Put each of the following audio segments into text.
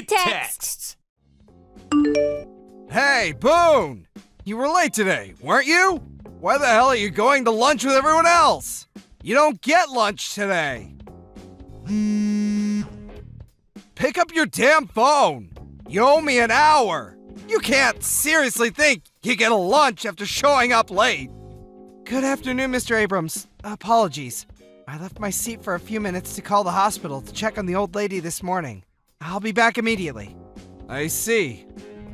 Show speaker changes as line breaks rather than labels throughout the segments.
texts.
Hey, Boone! You were late today, weren't you? Why the hell are you going to lunch with everyone else? You don't get lunch today. Pick up your damn phone. You owe me an hour. You can't seriously think you get a lunch after showing up late.
Good afternoon, Mr. Abrams. Apologies. I left my seat for a few minutes to call the hospital to check on the old lady this morning. I'll be back immediately.
I see.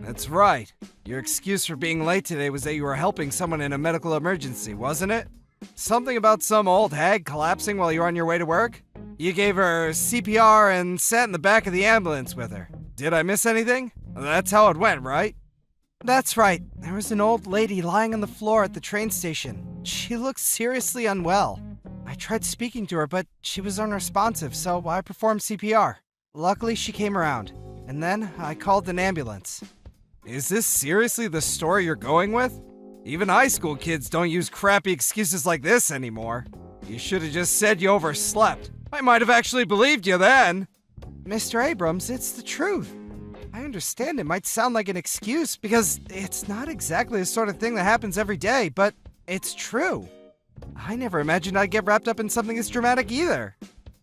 That's right. Your excuse for being late today was that you were helping someone in a medical emergency, wasn't it? Something about some old hag collapsing while you were on your way to work? You gave her CPR and sat in the back of the ambulance with her. Did I miss anything? That's how it went, right?
That's right. There was an old lady lying on the floor at the train station. She looked seriously unwell. I tried speaking to her, but she was unresponsive, so I performed CPR. Luckily, she came around, and then I called an ambulance.
Is this seriously the story you're going with? Even high school kids don't use crappy excuses like this anymore. You should have just said you overslept. I might have actually believed you then.
Mr. Abrams, it's the truth. I understand it might sound like an excuse because it's not exactly the sort of thing that happens every day, but it's true. I never imagined I'd get wrapped up in something as dramatic either.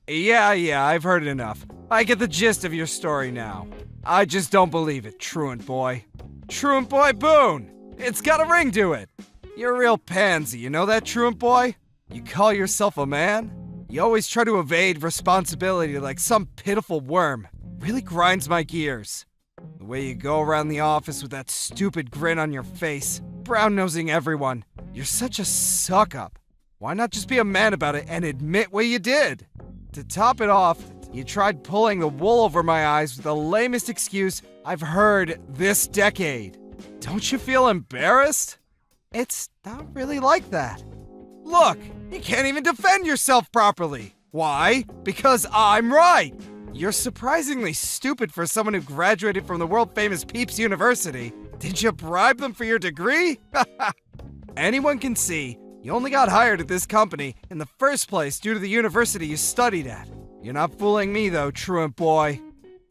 Yeah, I've heard enough. I get the gist of your story now. I just don't believe it, truant boy. Truant boy Boone! It's got a ring to it! You're a real pansy, you know that, truant boy? You call yourself a man? You always try to evade responsibility like some pitiful worm. Really grinds my gears. The way you go around the office with that stupid grin on your face, brown-nosing everyone. You're such a suck-up. Why not just be a man about it and admit what you did? To top it off, you tried pulling the wool over my eyes with the lamest excuse I've heard this decade. Don't you feel embarrassed?
It's not really like that.
Look, you can't even defend yourself properly. Why? Because I'm right. You're surprisingly stupid for someone who graduated from the world-famous Peeps University. Did you bribe them for your degree? Anyone can see you only got hired at this company in the first place due to the university you studied at. You're not fooling me though, truant boy.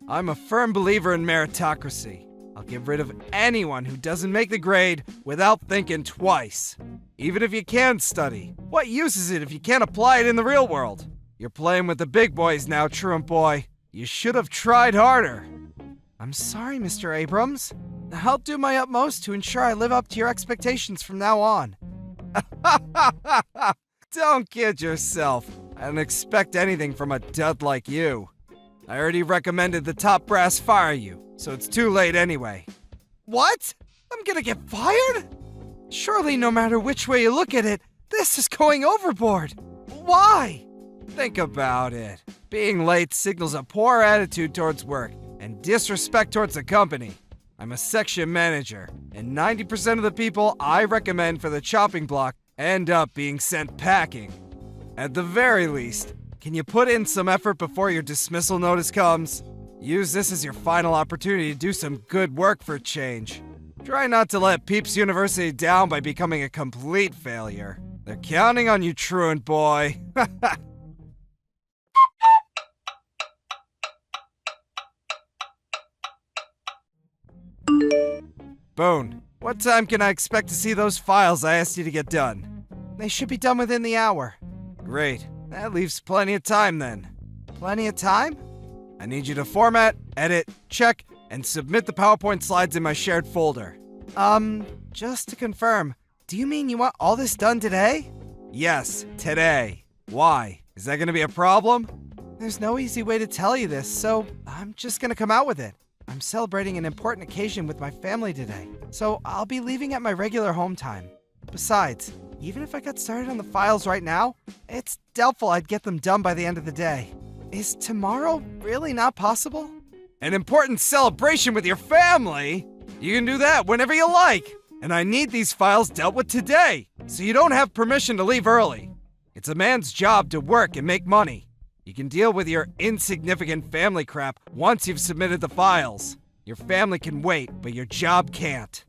I'm a firm believer in meritocracy. I'll get rid of anyone who doesn't make the grade without thinking twice. Even if you can study, what use is it if you can't apply it in the real world? You're playing with the big boys now, truant boy. You should have tried harder.
I'm sorry, Mr. Abrams. I'll do my utmost to ensure I live up to your expectations from now on.
Don't kid yourself. I don't expect anything from a dud like you. I already recommended the top brass fire you, so it's too late anyway.
What? I'm gonna get fired? Surely no matter which way you look at it, this is going overboard. Why?
Think about it. Being late signals a poor attitude towards work and disrespect towards the company. I'm a section manager, and 90% of the people I recommend for the chopping block end up being sent packing. At the very least, can you put in some effort before your dismissal notice comes? Use this as your final opportunity to do some good work for a change. Try not to let Peeps University down by becoming a complete failure. They're counting on you, truant boy. Boone, what time can I expect to see those files I asked you to get done?
They should be done within the hour.
Great. That leaves plenty of time then.
Plenty of time?
I need you to format, edit, check, and submit the PowerPoint slides in my shared folder.
Just to confirm, do you mean you want all this done today?
Yes, today. Why? Is that gonna be a problem?
There's no easy way to tell you this, so I'm just gonna come out with it. I'm celebrating an important occasion with my family today, so I'll be leaving at my regular home time. Besides, even if I got started on the files right now, it's doubtful I'd get them done by the end of the day. Is tomorrow really not possible?
An important celebration with your family? You can do that whenever you like. And I need these files dealt with today, so you don't have permission to leave early. It's a man's job to work and make money. You can deal with your insignificant family crap once you've submitted the files. Your family can wait, but your job can't.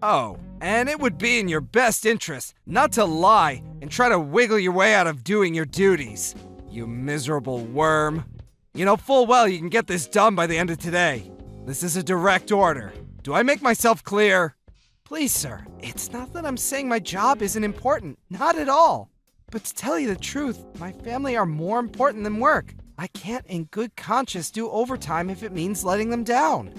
Oh, and it would be in your best interest not to lie and try to wiggle your way out of doing your duties. You miserable worm. You know full well you can get this done by the end of today. This is a direct order. Do I make myself clear?
Please, sir, it's not that I'm saying my job isn't important. Not at all. But to tell you the truth, my family are more important than work. I can't in good conscience do overtime if it means letting them down.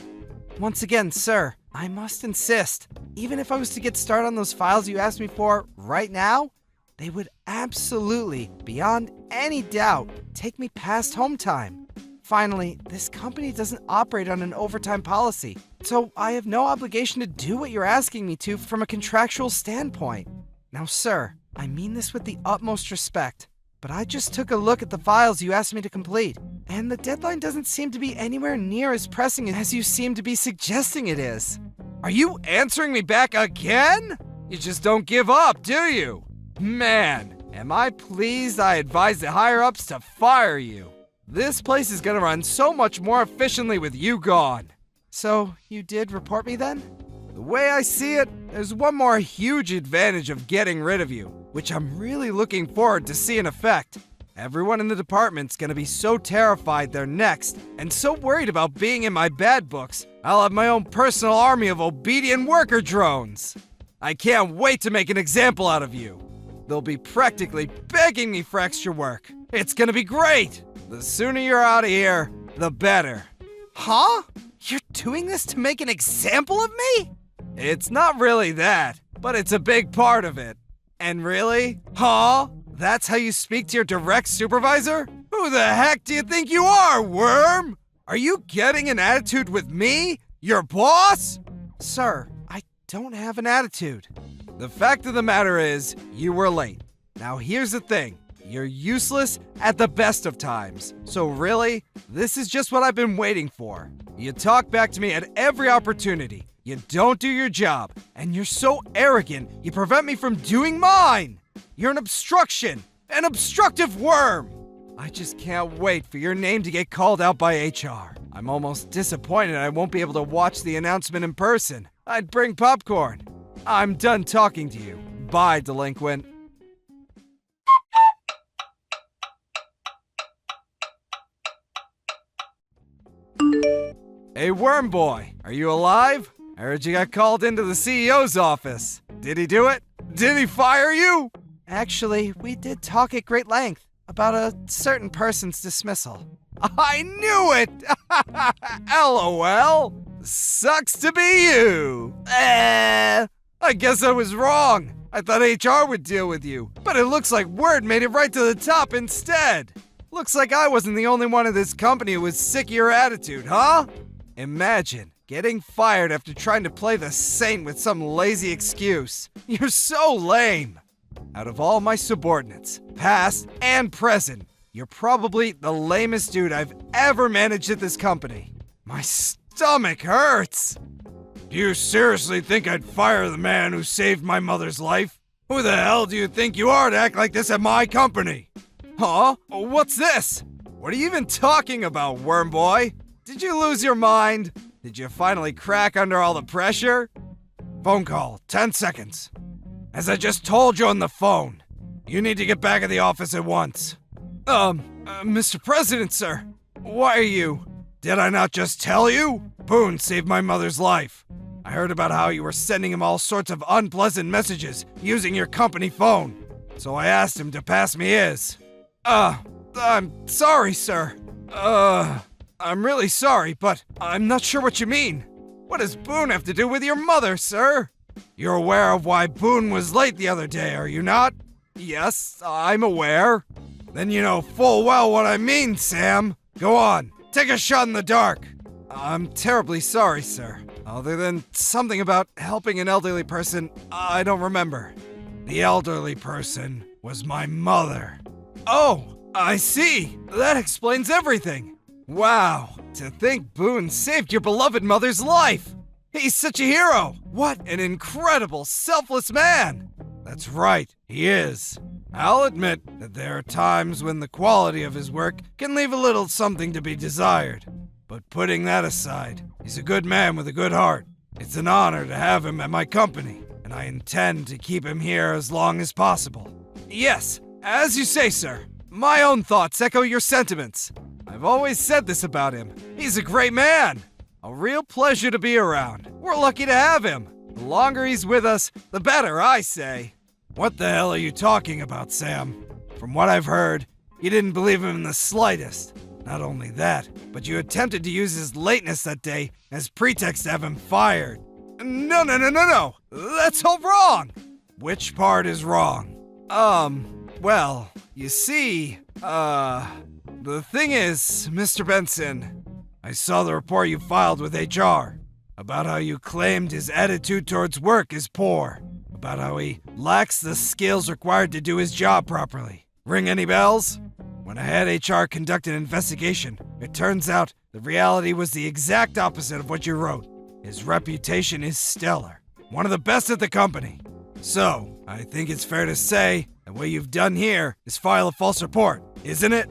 Once again, sir, I must insist, even if I was to get started on those files you asked me for right now, they would absolutely, beyond any doubt, take me past home time. Finally, this company doesn't operate on an overtime policy, so I have no obligation to do what you're asking me to from a contractual standpoint. Now, sir, I mean this with the utmost respect, but I just took a look at the files you asked me to complete, and the deadline doesn't seem to be anywhere near as pressing as you seem to be suggesting it is.
Are you answering me back again? You just don't give up, do you? Man, am I pleased I advised the higher-ups to fire you. This place is gonna run so much more efficiently with you gone.
So, you did report me then?
The way I see it, there's one more huge advantage of getting rid of you, which I'm really looking forward to see in effect. Everyone in the department's gonna be so terrified they're next, and so worried about being in my bad books, I'll have my own personal army of obedient worker drones. I can't wait to make an example out of you. They'll be practically begging me for extra work. It's gonna be great! The sooner you're out of here, the better.
Huh? You're doing this to make an example of me?
It's not really that, but it's a big part of it. And really? Huh? That's how you speak to your direct supervisor? Who the heck do you think you are, worm? Are you getting an attitude with me, your boss?
Sir, I don't have an attitude.
The fact of the matter is, you were late. Now here's the thing. You're useless at the best of times. So really, this is just what I've been waiting for. You talk back to me at every opportunity. You don't do your job. And you're so arrogant, you prevent me from doing mine. You're an obstruction. An obstructive worm. I just can't wait for your name to get called out by HR. I'm almost disappointed I won't be able to watch the announcement in person. I'd bring popcorn. I'm done talking to you. Bye, delinquent. Hey, Worm Boy, are you alive? I heard you got called into the CEO's office. Did he do it? Did he fire you?
Actually, we did talk at great length about a certain person's dismissal.
I knew it! LOL! Sucks to be you! I guess I was wrong. I thought HR would deal with you, but it looks like word made it right to the top instead. Looks like I wasn't the only one in this company who was sick of your attitude, huh? Imagine getting fired after trying to play the saint with some lazy excuse. You're so lame. Out of all my subordinates, past and present, you're probably the lamest dude I've ever managed at this company. My stomach hurts. Do you seriously think I'd fire the man who saved my mother's life? Who the hell do you think you are to act like this at my company? Huh? What's this? What are you even talking about, Worm Boy? Did you lose your mind? Did you finally crack under all the pressure? Phone call, 10 seconds. As I just told you on the phone, you need to get back at the office at once. Mr. President, sir, why are you? Did I not just tell you? Boone saved my mother's life. I heard about how you were sending him all sorts of unpleasant messages using your company phone. So I asked him to pass me his. I'm sorry, sir. I'm really sorry, but I'm not sure what you mean. What does Boone have to do with your mother, sir? You're aware of why Boone was late the other day, are you not? Yes, I'm aware. Then you know full well what I mean, Sam. Go on, take a shot in the dark. I'm terribly sorry, sir. Other than something about helping an elderly person, I don't remember. The elderly person was my mother. Oh, I see. That explains everything. Wow, to think Boone saved your beloved mother's life. He's such a hero. What an incredible, selfless man. That's right, he is. I'll admit that there are times when the quality of his work can leave a little something to be desired. But putting that aside, he's a good man with a good heart. It's an honor to have him at my company, and I intend to keep him here as long as possible. Yes, as you say, sir. My own thoughts echo your sentiments. I've always said this about him. He's a great man. A real pleasure to be around. We're lucky to have him. The longer he's with us, the better, I say. What the hell are you talking about, Sam? From what I've heard, you didn't believe him in the slightest. Not only that, but you attempted to use his lateness that day as pretext to have him fired. No. That's all wrong. Which part is wrong? Well, you see, the thing is, Mr. Benson, I saw the report you filed with HR about how you claimed his attitude towards work is poor, about how he lacks the skills required to do his job properly. Ring any bells? When I had HR conduct an investigation, it turns out the reality was the exact opposite of what you wrote. His reputation is stellar, one of the best at the company. So, I think it's fair to say that what you've done here is file a false report, isn't it?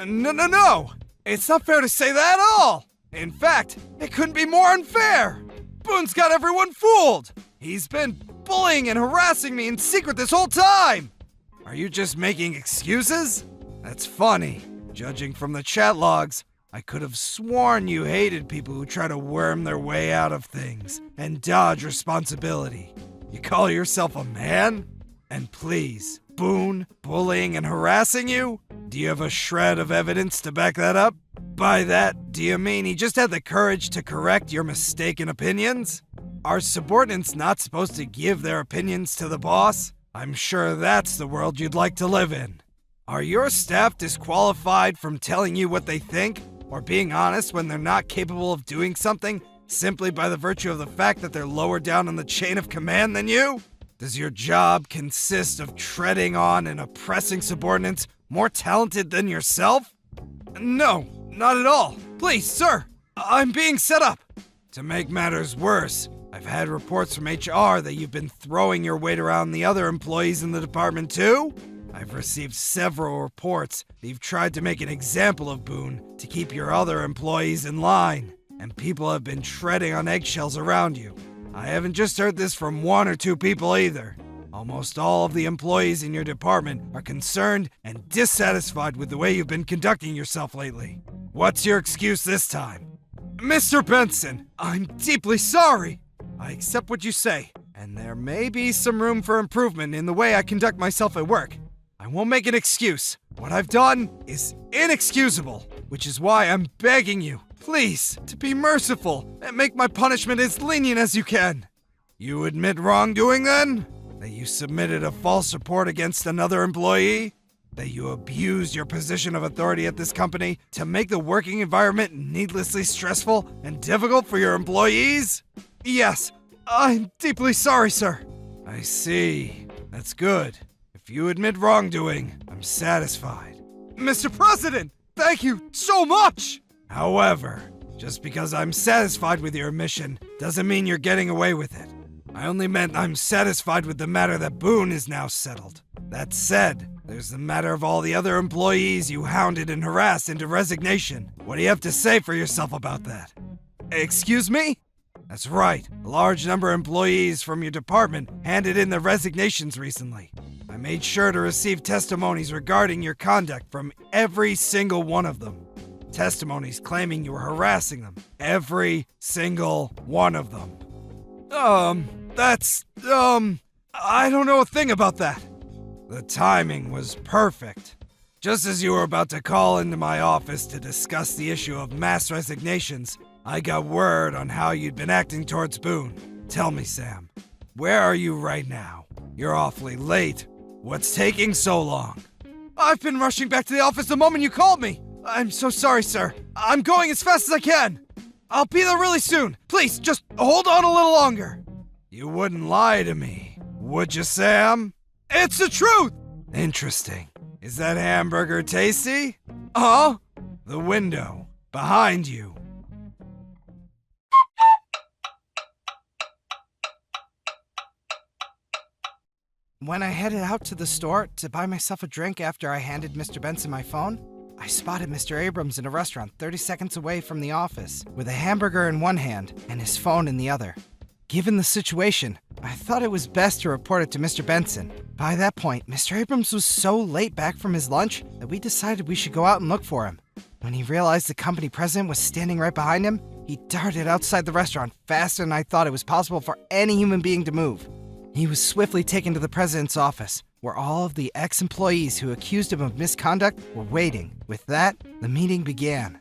No! It's not fair to say that at all! In fact, it couldn't be more unfair! Boone's got everyone fooled! He's been bullying and harassing me in secret this whole time! Are you just making excuses? That's funny. Judging from the chat logs, I could have sworn you hated people who try to worm their way out of things and dodge responsibility. You call yourself a man? And please, Boone bullying and harassing you? Do you have a shred of evidence to back that up? By that, do you mean he just had the courage to correct your mistaken opinions? Are subordinates not supposed to give their opinions to the boss? I'm sure that's the world you'd like to live in. Are your staff disqualified from telling you what they think, or being honest when they're not capable of doing something simply by the virtue of the fact that they're lower down on the chain of command than you? Does your job consist of treading on and oppressing subordinates more talented than yourself? No, not at all. Please, sir, I'm being set up. To make matters worse, I've had reports from HR that you've been throwing your weight around the other employees in the department too? I've received several reports that you've tried to make an example of Boone to keep your other employees in line, and people have been treading on eggshells around you. I haven't just heard this from one or two people either. Almost all of the employees in your department are concerned and dissatisfied with the way you've been conducting yourself lately. What's your excuse this time? Mr. Benson, I'm deeply sorry. I accept what you say, and there may be some room for improvement in the way I conduct myself at work. I won't make an excuse. What I've done is inexcusable, which is why I'm begging you, please, to be merciful and make my punishment as lenient as you can. You admit wrongdoing then? That you submitted a false report against another employee? That you abused your position of authority at this company to make the working environment needlessly stressful and difficult for your employees? Yes, I'm deeply sorry, sir. I see. That's good. If you admit wrongdoing, I'm satisfied. Mr. President, thank you so much! However, just because I'm satisfied with your admission doesn't mean you're getting away with it. I only meant I'm satisfied with the matter that Boone is now settled. That said, there's the matter of all the other employees you hounded and harassed into resignation. What do you have to say for yourself about that? Excuse me? That's right. A large number of employees from your department handed in their resignations recently. I made sure to receive testimonies regarding your conduct from every single one of them. Testimonies claiming you were harassing them. Every single one of them. I don't know a thing about that. The timing was perfect. Just as you were about to call into my office to discuss the issue of mass resignations, I got word on how you'd been acting towards Boone. Tell me, Sam, where are you right now? You're awfully late. What's taking so long? I've been rushing back to the office the moment you called me. I'm so sorry, sir. I'm going as fast as I can. I'll be there really soon. Please, just hold on a little longer. You wouldn't lie to me, would you, Sam? It's the truth! Interesting. Is that hamburger tasty? Huh? The window. Behind you.
When I headed out to the store to buy myself a drink after I handed Mr. Benson my phone, I spotted Mr. Abrams in a restaurant 30 seconds away from the office, with a hamburger in one hand and his phone in the other. Given the situation, I thought it was best to report it to Mr. Benson. By that point, Mr. Abrams was so late back from his lunch that we decided we should go out and look for him. When he realized the company president was standing right behind him, He darted outside the restaurant faster than I thought it was possible for any human being to move. He was swiftly taken to the president's office, where all of the ex-employees who accused him of misconduct were waiting. With that, the meeting began.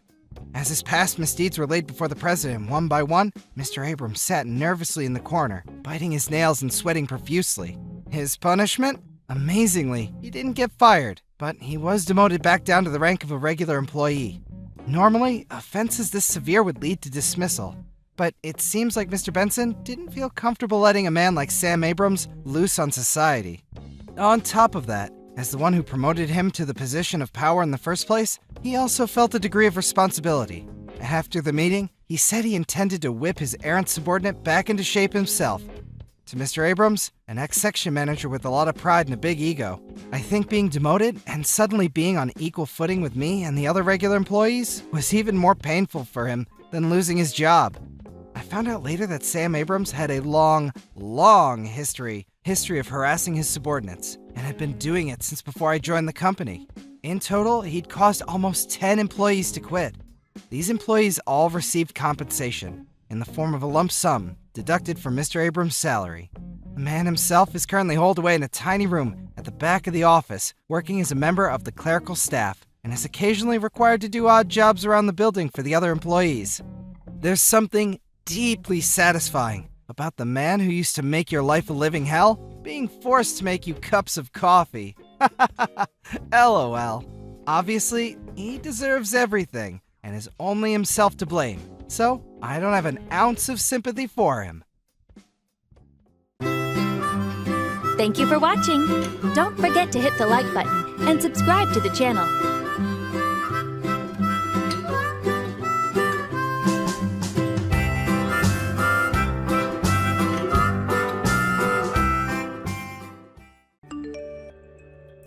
As his past misdeeds were laid before the president one by one, Mr. Abrams sat nervously in the corner, biting his nails and sweating profusely. His punishment? Amazingly, he didn't get fired, but he was demoted back down to the rank of a regular employee. Normally, offenses this severe would lead to dismissal, but it seems like Mr. Benson didn't feel comfortable letting a man like Sam Abrams loose on society. On top of that, as the one who promoted him to the position of power in the first place, he also felt a degree of responsibility. After the meeting, he said he intended to whip his errant subordinate back into shape himself. To Mr. Abrams, an ex-section manager with a lot of pride and a big ego, I think being demoted and suddenly being on equal footing with me and the other regular employees was even more painful for him than losing his job. I found out later that Sam Abrams had a long history of harassing his subordinates, and had been doing it since before I joined the company. In total, he'd caused almost 10 employees to quit. These employees all received compensation in the form of a lump sum deducted from Mr. Abrams' salary. The man himself is currently holed away in a tiny room at the back of the office, working as a member of the clerical staff, and is occasionally required to do odd jobs around the building for the other employees. There's something deeply satisfying about the man who used to make your life a living hell being forced to make you cups of coffee. LOL. Obviously, he deserves everything and is only himself to blame, so I don't have an ounce of sympathy for him.
Thank you for watching. Don't forget to hit the like button and subscribe to the channel.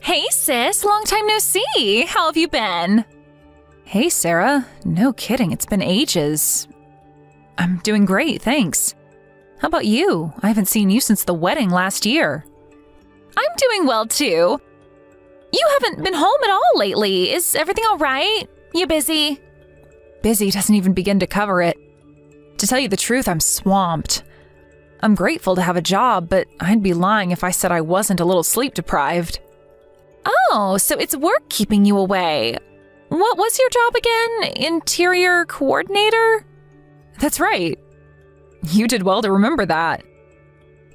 Hey sis, long time no see. How have you been? Hey Sarah, no kidding, it's been ages. I'm doing great, thanks. How about you? I haven't seen you since the wedding last year. I'm doing well too. You haven't been home at all lately. Is everything all right? You busy? Busy doesn't even begin to cover it. To tell you the truth, I'm swamped. I'm grateful to have a job, but I'd be lying if I said I wasn't a little sleep deprived. Oh, so it's work keeping you away. What was your job again? Interior coordinator? That's right. You did well to remember that.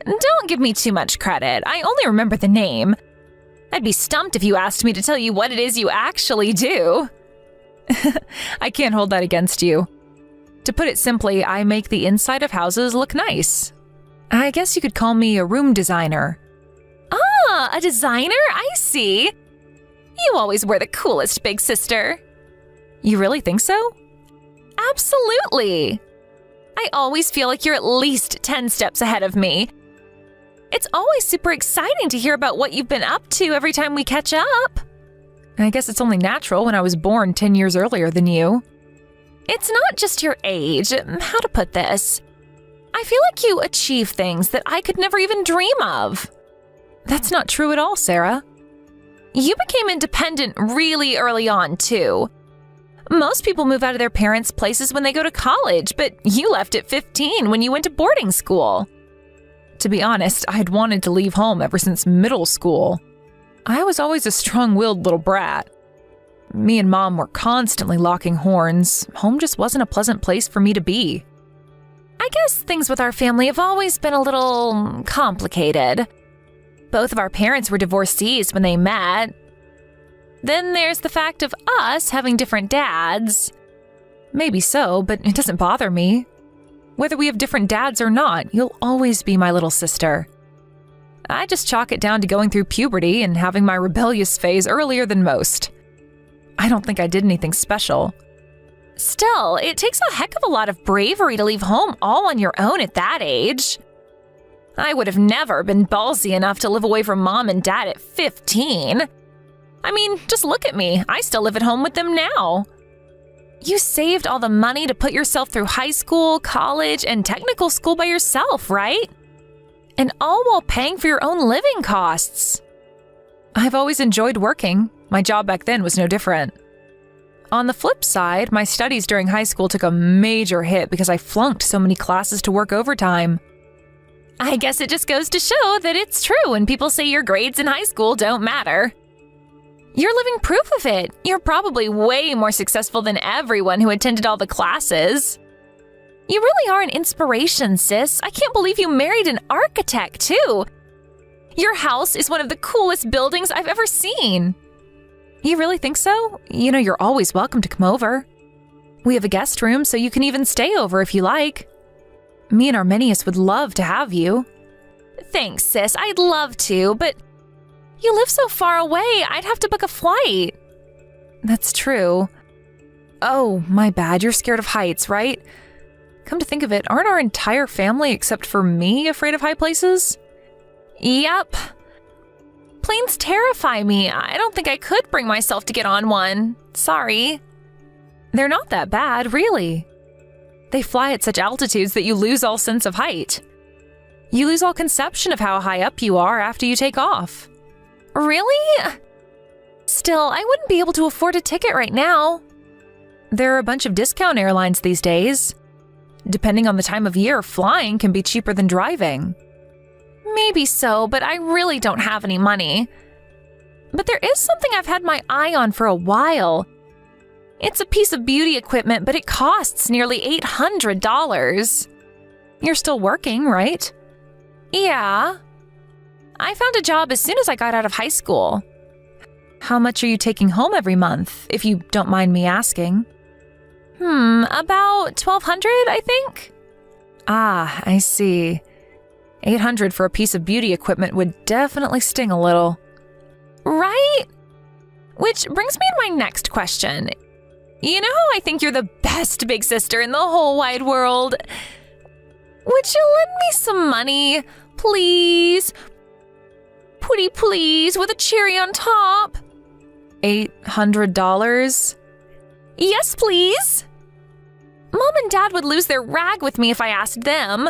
Don't give me too much credit. I only remember the name. I'd be stumped if you asked me to tell you what it is you actually do. I can't hold that against you. To put it simply, I make the inside of houses look nice. I guess you could call me a room designer. Ah, a designer? I see. You always were the coolest, big sister. You really think so? Absolutely. I always feel like you're at least 10 steps ahead of me. It's always super exciting to hear about what you've been up to every time we catch up. I guess it's only natural when I was born 10 years earlier than you. It's not just your age. How to put this? I feel like you achieve things that I could never even dream of. That's not true at all, Sarah. You became independent really early on, too. Most people move out of their parents' places when they go to college, but you left at 15 when you went to boarding school. To be honest, I'd wanted to leave home ever since middle school. I was always a strong-willed little brat. Me and Mom were constantly locking horns. Home just wasn't a pleasant place for me to be. I guess things with our family have always been a little complicated. Both of our parents were divorcees when they met. Then there's the fact of us having different dads. Maybe so, but it doesn't bother me. Whether we have different dads or not, you'll always be my little sister. I just chalk it down to going through puberty and having my rebellious phase earlier than most. I don't think I did anything special. Still, it takes a heck of a lot of bravery to leave home all on your own at that age. I would have never been ballsy enough to live away from Mom and Dad at 15. I mean, just look at me. I still live at home with them now. You saved all the money to put yourself through high school, college, and technical school by yourself, right? And all while paying for your own living costs. I've always enjoyed working. My job back then was no different. On the flip side, my studies during high school took a major hit because I flunked so many classes to work overtime. I guess it just goes to show that it's true when people say your grades in high school don't matter. You're living proof of it. You're probably way more successful than everyone who attended all the classes. You really are an inspiration, sis. I can't believe you married an architect, too. Your house is one of the coolest buildings I've ever seen. You really think so? You know, you're always welcome to come over. We have a guest room, so you can even stay over if you like. Me and Arminius would love to have you. Thanks, sis. I'd love to, but you live so far away, I'd have to book a flight. That's true. Oh, my bad. You're scared of heights, right? Come to think of it, aren't our entire family except for me afraid of high places? Yep. Planes terrify me. I don't think I could bring myself to get on one. Sorry. They're not that bad, really. They fly at such altitudes that you lose all sense of height. You lose all conception of how high up you are after you take off. Really? Still, I wouldn't be able to afford a ticket right now. There are a bunch of discount airlines these days. Depending on the time of year, flying can be cheaper than driving. Maybe so, but I really don't have any money. But there is something I've had my eye on for a while. It's a piece of beauty equipment, but it costs nearly $800. You're still working, right? Yeah. I found a job as soon as I got out of high school. How much are you taking home every month, if you don't mind me asking? About $1,200, I think. Ah, I see. $800 for a piece of beauty equipment would definitely sting a little. Right? Which brings me to my next question. You know how I think you're the best big sister in the whole wide world? Would you lend me some money, please? Pretty please, with a cherry on top. $800? Yes, please. Mom and Dad would lose their rag with me if I asked them.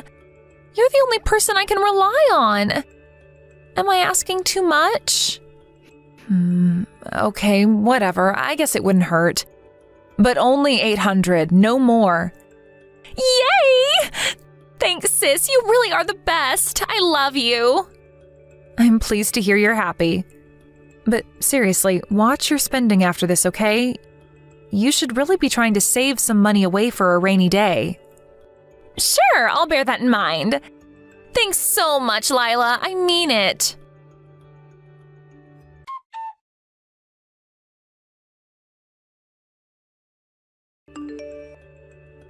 You're the only person I can rely on. Am I asking too much? Okay, whatever. I guess it wouldn't hurt. But only $800, no more. Yay! Thanks, sis. You really are the best. I love you. I'm pleased to hear you're happy. But seriously, watch your spending after this, okay? You should really be trying to save some money away for a rainy day. Sure, I'll bear that in mind. Thanks so much, Lila. I mean it.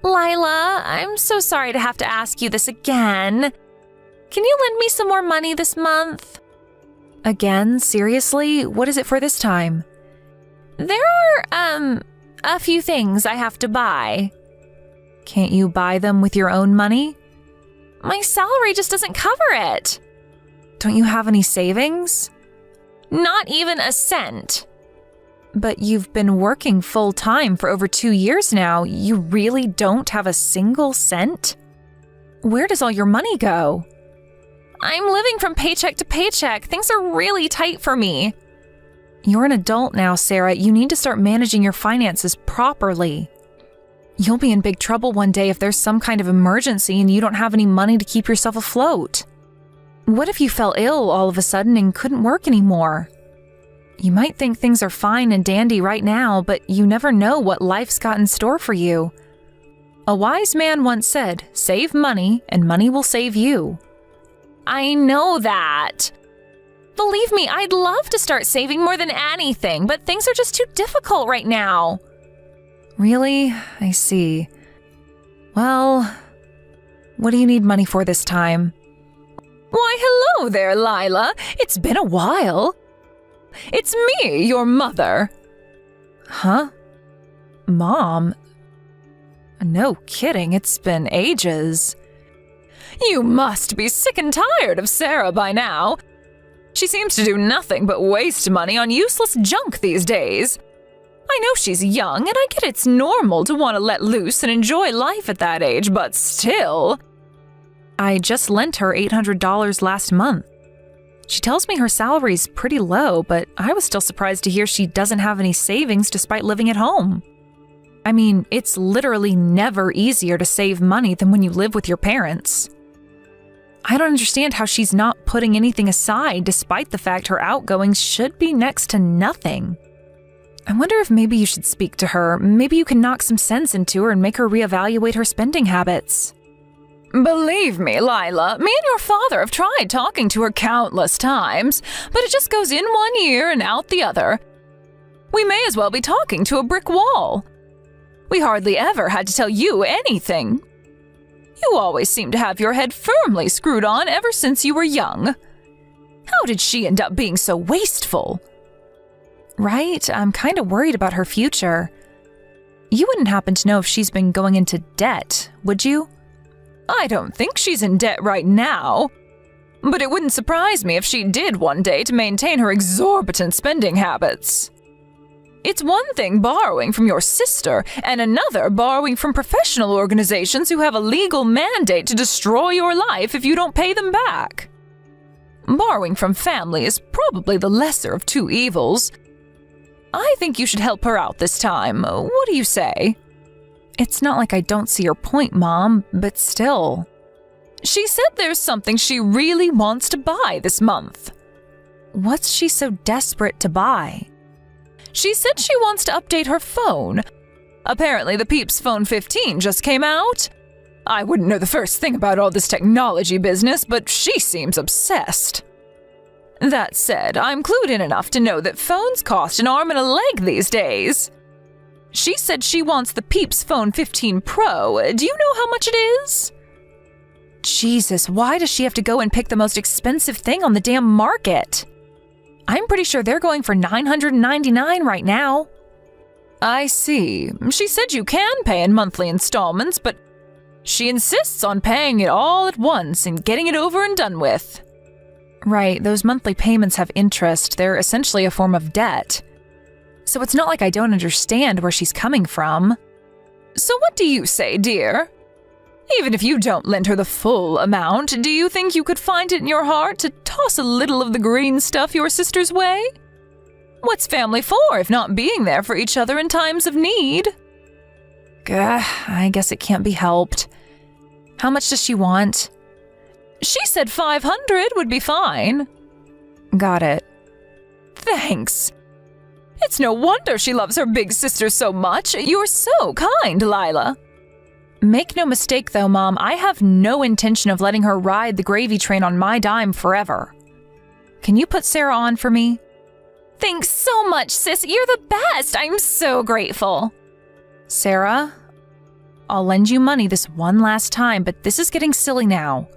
Lila, I'm so sorry to have to ask you this again. Can you lend me some more money this month? Again? Seriously? What is it for this time? There are, a few things I have to buy. Can't you buy them with your own money? My salary just doesn't cover it. Don't you have any savings? Not even a cent. But you've been working full-time for over 2 years now. You really don't have a single cent? Where does all your money go? I'm living from paycheck to paycheck. Things are really tight for me. You're an adult now, Sarah. You need to start managing your finances properly. You'll be in big trouble one day if there's some kind of emergency and you don't have any money to keep yourself afloat. What if you fell ill all of a sudden and couldn't work anymore? You might think things are fine and dandy right now, but you never know what life's got in store for you. A wise man once said, "Save money, and money will save you." I know that. Believe me, I'd love to start saving more than anything, but things are just too difficult right now. Really? I see. Well, what do you need money for this time? Why, hello there, Lila. It's been a while. It's me, your mother. Huh? Mom? No kidding, it's been ages. You must be sick and tired of Sarah by now. She seems to do nothing but waste money on useless junk these days. I know she's young, and I get it's normal to want to let loose and enjoy life at that age, but still. I just lent her $800 last month. She tells me her salary's pretty low, but I was still surprised to hear she doesn't have any savings despite living at home. I mean, it's literally never easier to save money than when you live with your parents. I don't understand how she's not putting anything aside despite the fact her outgoings should be next to nothing. I wonder if maybe you should speak to her. Maybe you can knock some sense into her and make her reevaluate her spending habits. Believe me, Lila, me and your father have tried talking to her countless times, but it just goes in one ear and out the other. We may as well be talking to a brick wall. We hardly ever had to tell you anything. You always seem to have your head firmly screwed on ever since you were young. How did she end up being so wasteful? Right, I'm kind of worried about her future. You wouldn't happen to know if she's been going into debt, would you? I don't think she's in debt right now. But it wouldn't surprise me if she did one day to maintain her exorbitant spending habits. It's one thing borrowing from your sister, and another borrowing from professional organizations who have a legal mandate to destroy your life if you don't pay them back. Borrowing from family is probably the lesser of two evils. I think you should help her out this time. What do you say? It's not like I don't see your point, Mom, but still. She said there's something she really wants to buy this month. What's she so desperate to buy? She said she wants to update her phone. Apparently the Peeps Phone 15 just came out. I wouldn't know the first thing about all this technology business, but she seems obsessed. That said, I'm clued in enough to know that phones cost an arm and a leg these days. She said she wants the Peeps Phone 15 Pro. Do you know how much it is? Jesus, why does she have to go and pick the most expensive thing on the damn market? I'm pretty sure they're going for $999 right now. I see. She said you can pay in monthly installments, but she insists on paying it all at once and getting it over and done with. Right, those monthly payments have interest. They're essentially a form of debt. So it's not like I don't understand where she's coming from. So what do you say, dear? Even if you don't lend her the full amount, do you think you could find it in your heart to toss a little of the green stuff your sister's way? What's family for if not being there for each other in times of need? I guess it can't be helped. How much does she want? She said $500 would be fine. Got it. Thanks. It's no wonder she loves her big sister so much. You're so kind, Lila. Make no mistake, though, Mom, I have no intention of letting her ride the gravy train on my dime forever. Can you put Sarah on for me? Thanks so much, sis. You're the best. I'm so grateful. Sarah, I'll lend you money this one last time, but this is getting silly now.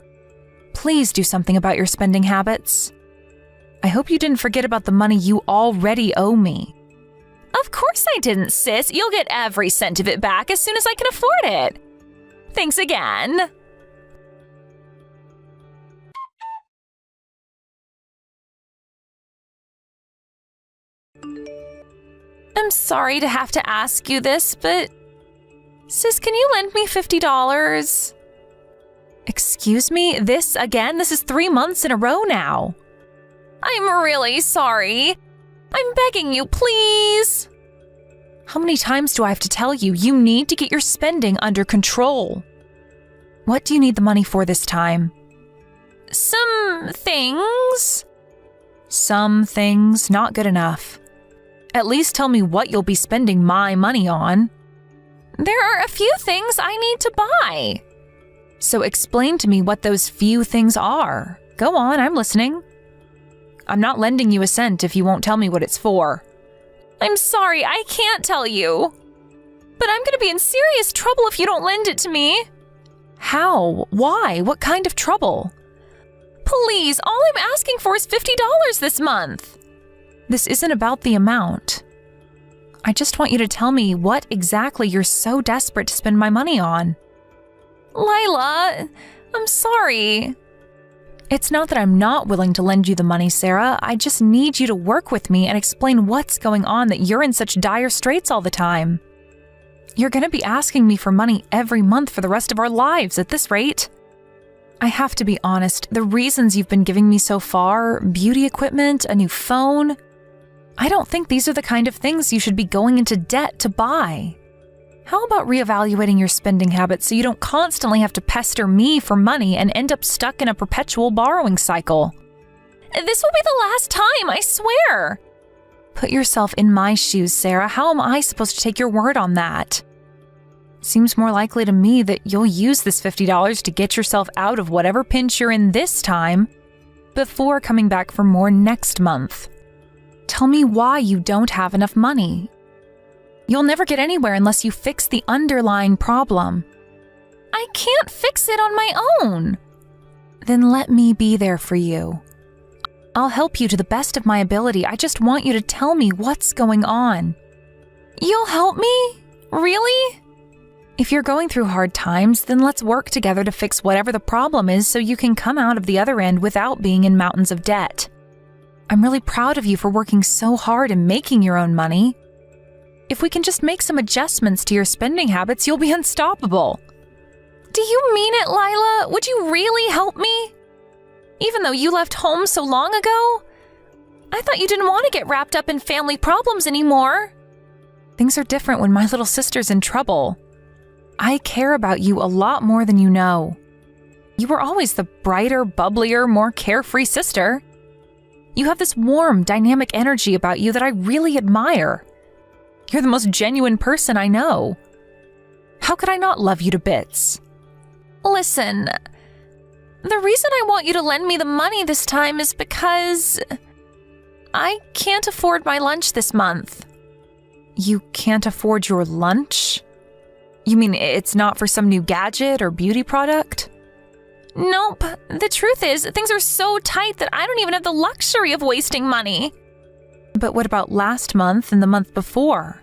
Please do something about your spending habits. I hope you didn't forget about the money you already owe me. Of course I didn't, sis. You'll get every cent of it back as soon as I can afford it. Thanks again. I'm sorry to have to ask you this, but... Sis, can you lend me $50? Excuse me? This again? This is 3 months in a row now. I'm really sorry. I'm begging you, please. How many times do I have to tell you? You need to get your spending under control. What do you need the money for this time? Some things. Some things, not good enough. At least tell me what you'll be spending my money on. There are a few things I need to buy. So explain to me what those few things are. Go on, I'm listening. I'm not lending you a cent if you won't tell me what it's for. I'm sorry, I can't tell you. But I'm gonna be in serious trouble if you don't lend it to me. How? Why? What kind of trouble? Please, all I'm asking for is $50 this month. This isn't about the amount. I just want you to tell me what exactly you're so desperate to spend my money on. Lila, I'm sorry. It's not that I'm not willing to lend you the money, Sarah. I just need you to work with me and explain what's going on that you're in such dire straits all the time. You're going to be asking me for money every month for the rest of our lives at this rate. I have to be honest, the reasons you've been giving me so far, beauty equipment, a new phone, I don't think these are the kind of things you should be going into debt to buy. How about reevaluating your spending habits so you don't constantly have to pester me for money and end up stuck in a perpetual borrowing cycle? This will be the last time, I swear. Put yourself in my shoes, Sarah. How am I supposed to take your word on that? Seems more likely to me that you'll use this $50 to get yourself out of whatever pinch you're in this time before coming back for more next month. Tell me why you don't have enough money. You'll never get anywhere unless you fix the underlying problem. I can't fix it on my own. Then let me be there for you. I'll help you to the best of my ability. I just want you to tell me what's going on. You'll help me? Really? If you're going through hard times, then let's work together to fix whatever the problem is so you can come out of the other end without being in mountains of debt. I'm really proud of you for working so hard and making your own money. If we can just make some adjustments to your spending habits, you'll be unstoppable. Do you mean it, Lila? Would you really help me? Even though you left home so long ago? I thought you didn't want to get wrapped up in family problems anymore. Things are different when my little sister's in trouble. I care about you a lot more than you know. You were always the brighter, bubblier, more carefree sister. You have this warm, dynamic energy about you that I really admire. You're the most genuine person I know. How could I not love you to bits? Listen, the reason I want you to lend me the money this time is because I can't afford my lunch this month. You can't afford your lunch? You mean it's not for some new gadget or beauty product? Nope. The truth is, things are so tight that I don't even have the luxury of wasting money. But what about last month and the month before?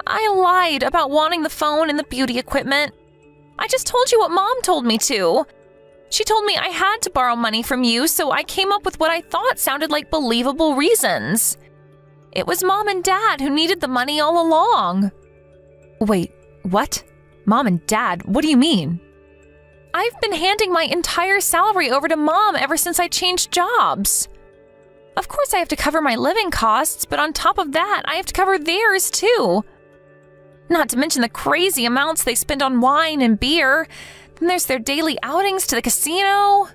I lied about wanting the phone and the beauty equipment. I just told you what Mom told me to. She told me I had to borrow money from you, so I came up with what I thought sounded like believable reasons. It was Mom and Dad who needed the money all along. Wait, what? Mom and Dad? What do you mean? I've been handing my entire salary over to Mom ever since I changed jobs. Of course I have to cover my living costs, but on top of that, I have to cover theirs too. Not to mention the crazy amounts they spend on wine and beer. Then there's their daily outings to the casino.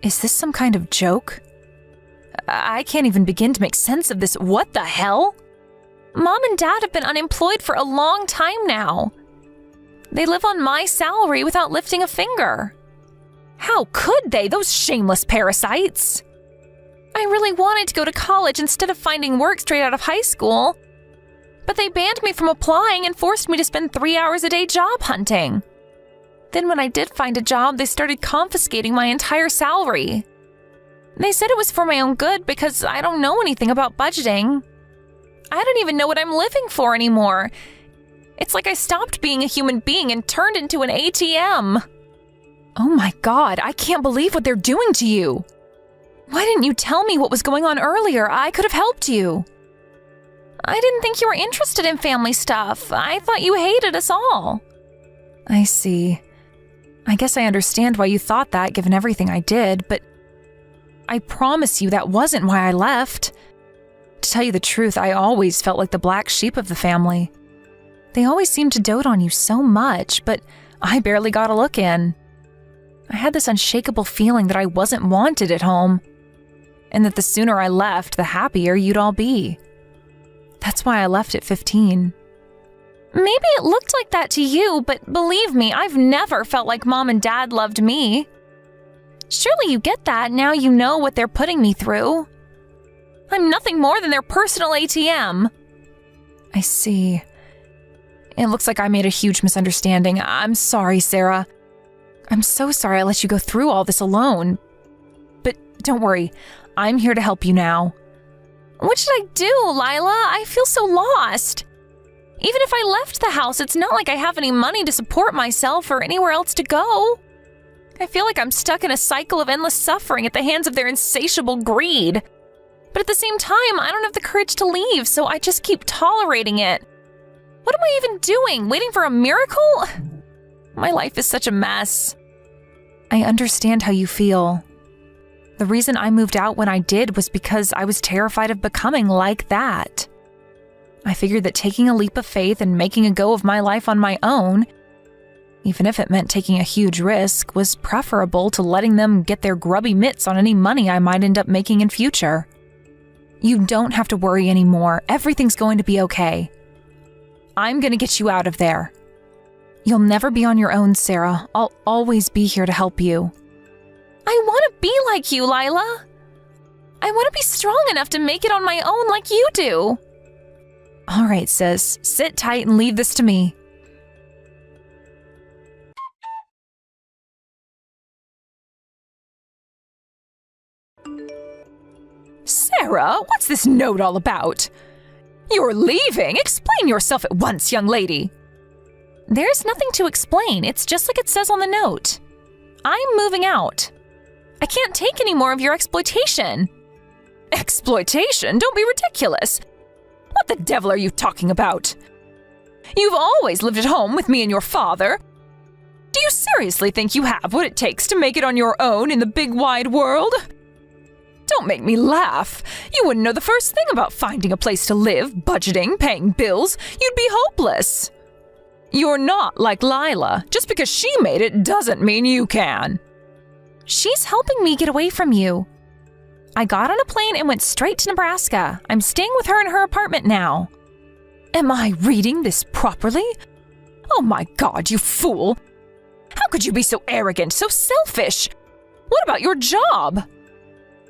Is this some kind of joke? I can't even begin to make sense of this. What the hell? Mom and Dad have been unemployed for a long time now. They live on my salary without lifting a finger. How could they, those shameless parasites? I really wanted to go to college instead of finding work straight out of high school. But they banned me from applying and forced me to spend 3 hours a day job hunting. Then when I did find a job, they started confiscating my entire salary. They said it was for my own good because I don't know anything about budgeting. I don't even know what I'm living for anymore. It's like I stopped being a human being and turned into an ATM. Oh my God, I can't believe what they're doing to you. Why didn't you tell me what was going on earlier? I could have helped you. I didn't think you were interested in family stuff. I thought you hated us all. I see. I guess I understand why you thought that, given everything I did, but I promise you that wasn't why I left. To tell you the truth, I always felt like the black sheep of the family. They always seemed to dote on you so much, but I barely got a look in. I had this unshakable feeling that I wasn't wanted at home, and that the sooner I left, the happier you'd all be. That's why I left at 15. Maybe it looked like that to you, but believe me, I've never felt like Mom and Dad loved me. Surely you get that now you know what they're putting me through. I'm nothing more than their personal ATM. I see. It looks like I made a huge misunderstanding. I'm sorry, Sarah. I'm so sorry I let you go through all this alone. But don't worry, I'm here to help you now. What should I do, Lila? I feel so lost. Even if I left the house, it's not like I have any money to support myself or anywhere else to go. I feel like I'm stuck in a cycle of endless suffering at the hands of their insatiable greed. But at the same time, I don't have the courage to leave, so I just keep tolerating it. What am I even doing? Waiting for a miracle? My life is such a mess. I understand how you feel. The reason I moved out when I did was because I was terrified of becoming like that. I figured that taking a leap of faith and making a go of my life on my own, even if it meant taking a huge risk, was preferable to letting them get their grubby mitts on any money I might end up making in future. You don't have to worry anymore. Everything's going to be okay. I'm going to get you out of there. You'll never be on your own, Sarah. I'll always be here to help you. I want to be like you, Lila. I want to be strong enough to make it on my own like you do. All right, sis. Sit tight and leave this to me. Sarah, what's this note all about? You're leaving. Explain yourself at once, young lady. There's nothing to explain. It's just like it says on the note. I'm moving out. I can't take any more of your exploitation. Exploitation? Don't be ridiculous. What the devil are you talking about? You've always lived at home with me and your father. Do you seriously think you have what it takes to make it on your own in the big wide world? Don't make me laugh. You wouldn't know the first thing about finding a place to live, budgeting, paying bills. You'd be hopeless. You're not like Lila. Just because she made it doesn't mean you can. She's helping me get away from you. I got on a plane and went straight to Nebraska. I'm staying with her in her apartment now. Am I reading this properly? Oh my God, you fool. How could you be so arrogant, so selfish? What about your job?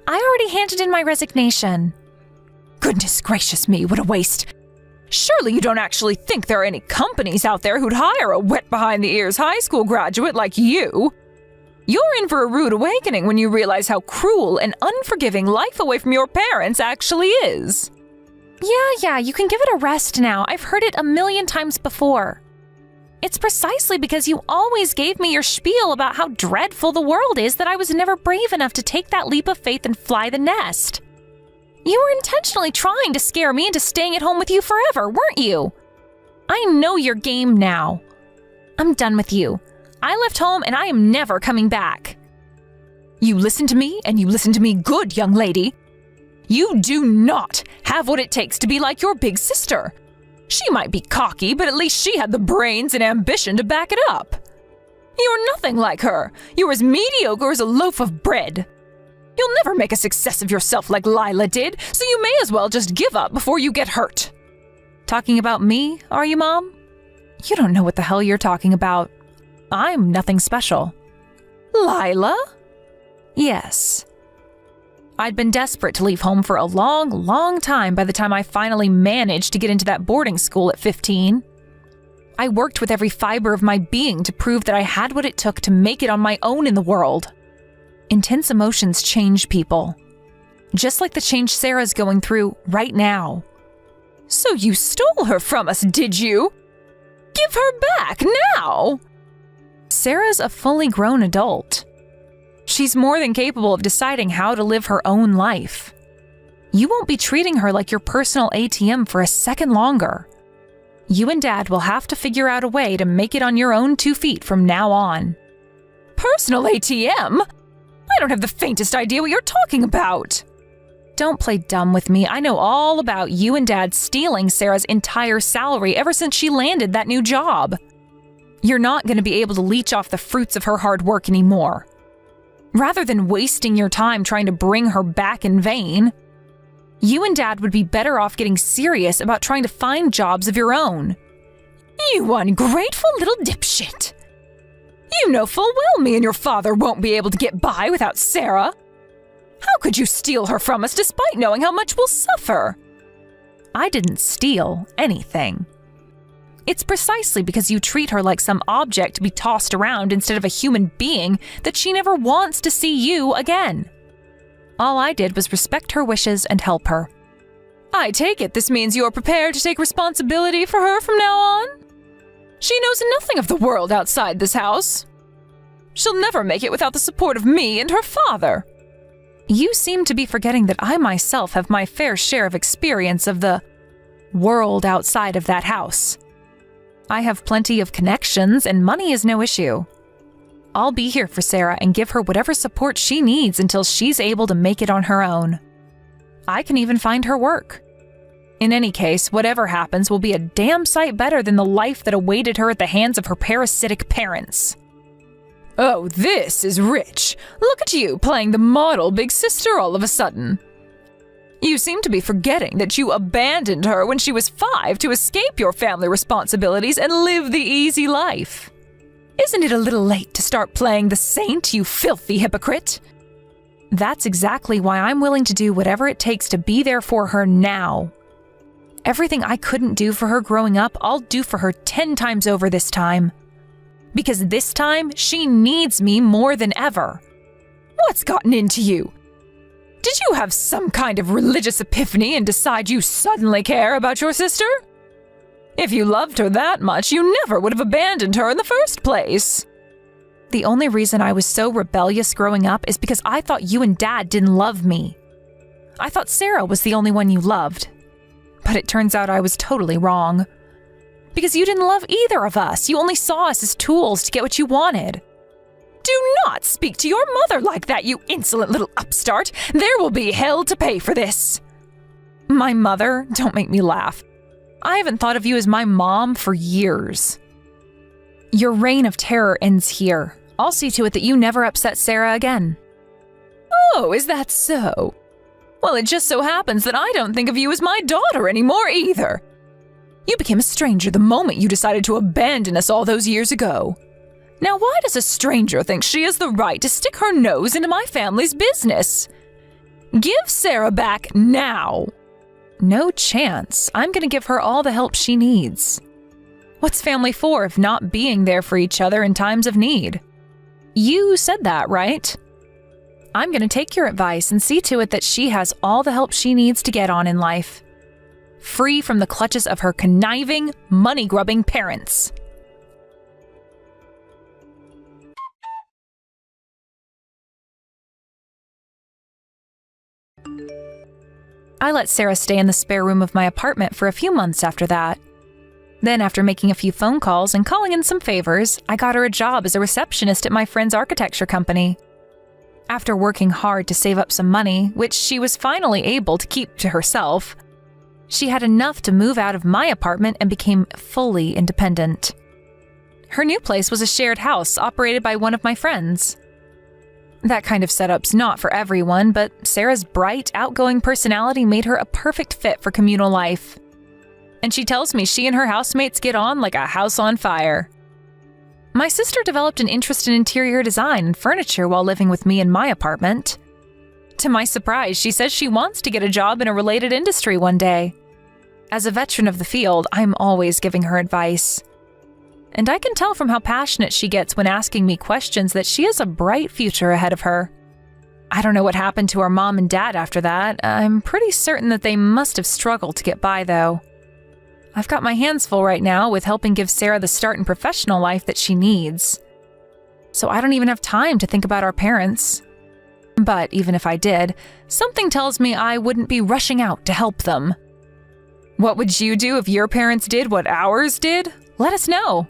I already handed in my resignation. Goodness gracious me, what a waste. Surely you don't actually think there are any companies out there who'd hire a wet behind-the-ears high school graduate like you. You're in for a rude awakening when you realize how cruel and unforgiving life away from your parents actually is. Yeah, you can give it a rest now. I've heard it 1,000,000 times before. It's precisely because you always gave me your spiel about how dreadful the world is that I was never brave enough to take that leap of faith and fly the nest. You were intentionally trying to scare me into staying at home with you forever, weren't you? I know your game now. I'm done with you. I left home and I am never coming back. You listen to me, and you listen to me good, young lady. You do not have what it takes to be like your big sister. She might be cocky, but at least she had the brains and ambition to back it up. You're nothing like her. You're as mediocre as a loaf of bread. You'll never make a success of yourself like Lila did, so you may as well just give up before you get hurt. Talking about me, are you, Mom? You don't know what the hell you're talking about. I'm nothing special. Lila? Yes. I'd been desperate to leave home for a long, long time by the time I finally managed to get into that boarding school at 15. I worked with every fiber of my being to prove that I had what it took to make it on my own in the world. Intense emotions change people. Just like the change Sarah's going through right now. So you stole her from us, did you? Give her back now! Sarah's a fully grown adult. She's more than capable of deciding how to live her own life. You won't be treating her like your personal ATM for a second longer. You and Dad will have to figure out a way to make it on your own 2 feet from now on. Personal ATM? I don't have the faintest idea what you're talking about. Don't play dumb with me. I know all about you and Dad stealing Sarah's entire salary ever since she landed that new job. You're not going to be able to leech off the fruits of her hard work anymore. Rather than wasting your time trying to bring her back in vain, you and Dad would be better off getting serious about trying to find jobs of your own. You ungrateful little dipshit. You know full well me and your father won't be able to get by without Sarah. How could you steal her from us despite knowing how much we'll suffer? I didn't steal anything. It's precisely because you treat her like some object to be tossed around instead of a human being that she never wants to see you again. All I did was respect her wishes and help her. I take it this means you are prepared to take responsibility for her from now on? She knows nothing of the world outside this house. She'll never make it without the support of me and her father. You seem to be forgetting that I myself have my fair share of experience of the world outside of that house. I have plenty of connections, and money is no issue. I'll be here for Sarah and give her whatever support she needs until she's able to make it on her own. I can even find her work. In any case, whatever happens will be a damn sight better than the life that awaited her at the hands of her parasitic parents. Oh, this is rich. Look at you playing the model big sister all of a sudden. You seem to be forgetting that you abandoned her when she was 5 to escape your family responsibilities and live the easy life. Isn't it a little late to start playing the saint, you filthy hypocrite? That's exactly why I'm willing to do whatever it takes to be there for her now. Everything I couldn't do for her growing up, I'll do for her 10 times over this time. Because this time, she needs me more than ever. What's gotten into you? Did you have some kind of religious epiphany and decide you suddenly care about your sister? If you loved her that much, you never would have abandoned her in the first place. The only reason I was so rebellious growing up is because I thought you and Dad didn't love me. I thought Sarah was the only one you loved. But it turns out I was totally wrong. Because you didn't love either of us. You only saw us as tools to get what you wanted. Do not speak to your mother like that, you insolent little upstart. There will be hell to pay for this. My mother? Don't make me laugh. I haven't thought of you as my mom for years. Your reign of terror ends here. I'll see to it that you never upset Sarah again. Oh, is that so? Well, it just so happens that I don't think of you as my daughter anymore either. You became a stranger the moment you decided to abandon us all those years ago. Now, why does a stranger think she has the right to stick her nose into my family's business? Give Sarah back now. No chance. I'm going to give her all the help she needs. What's family for if not being there for each other in times of need? You said that, right? I'm going to take your advice and see to it that she has all the help she needs to get on in life. Free from the clutches of her conniving, money-grubbing parents. I let Sarah stay in the spare room of my apartment for a few months after that. Then, after making a few phone calls and calling in some favors, I got her a job as a receptionist at my friend's architecture company. After working hard to save up some money, which she was finally able to keep to herself, she had enough to move out of my apartment and became fully independent. Her new place was a shared house operated by one of my friends. That kind of setup's not for everyone, but Sarah's bright, outgoing personality made her a perfect fit for communal life. And she tells me she and her housemates get on like a house on fire. My sister developed an interest in interior design and furniture while living with me in my apartment. To my surprise, she says she wants to get a job in a related industry one day. As a veteran of the field, I'm always giving her advice. And I can tell from how passionate she gets when asking me questions that she has a bright future ahead of her. I don't know what happened to her mom and dad after that. I'm pretty certain that they must have struggled to get by, though. I've got my hands full right now with helping give Sarah the start in professional life that she needs. So I don't even have time to think about our parents. But even if I did, something tells me I wouldn't be rushing out to help them. What would you do if your parents did what ours did? Let us know.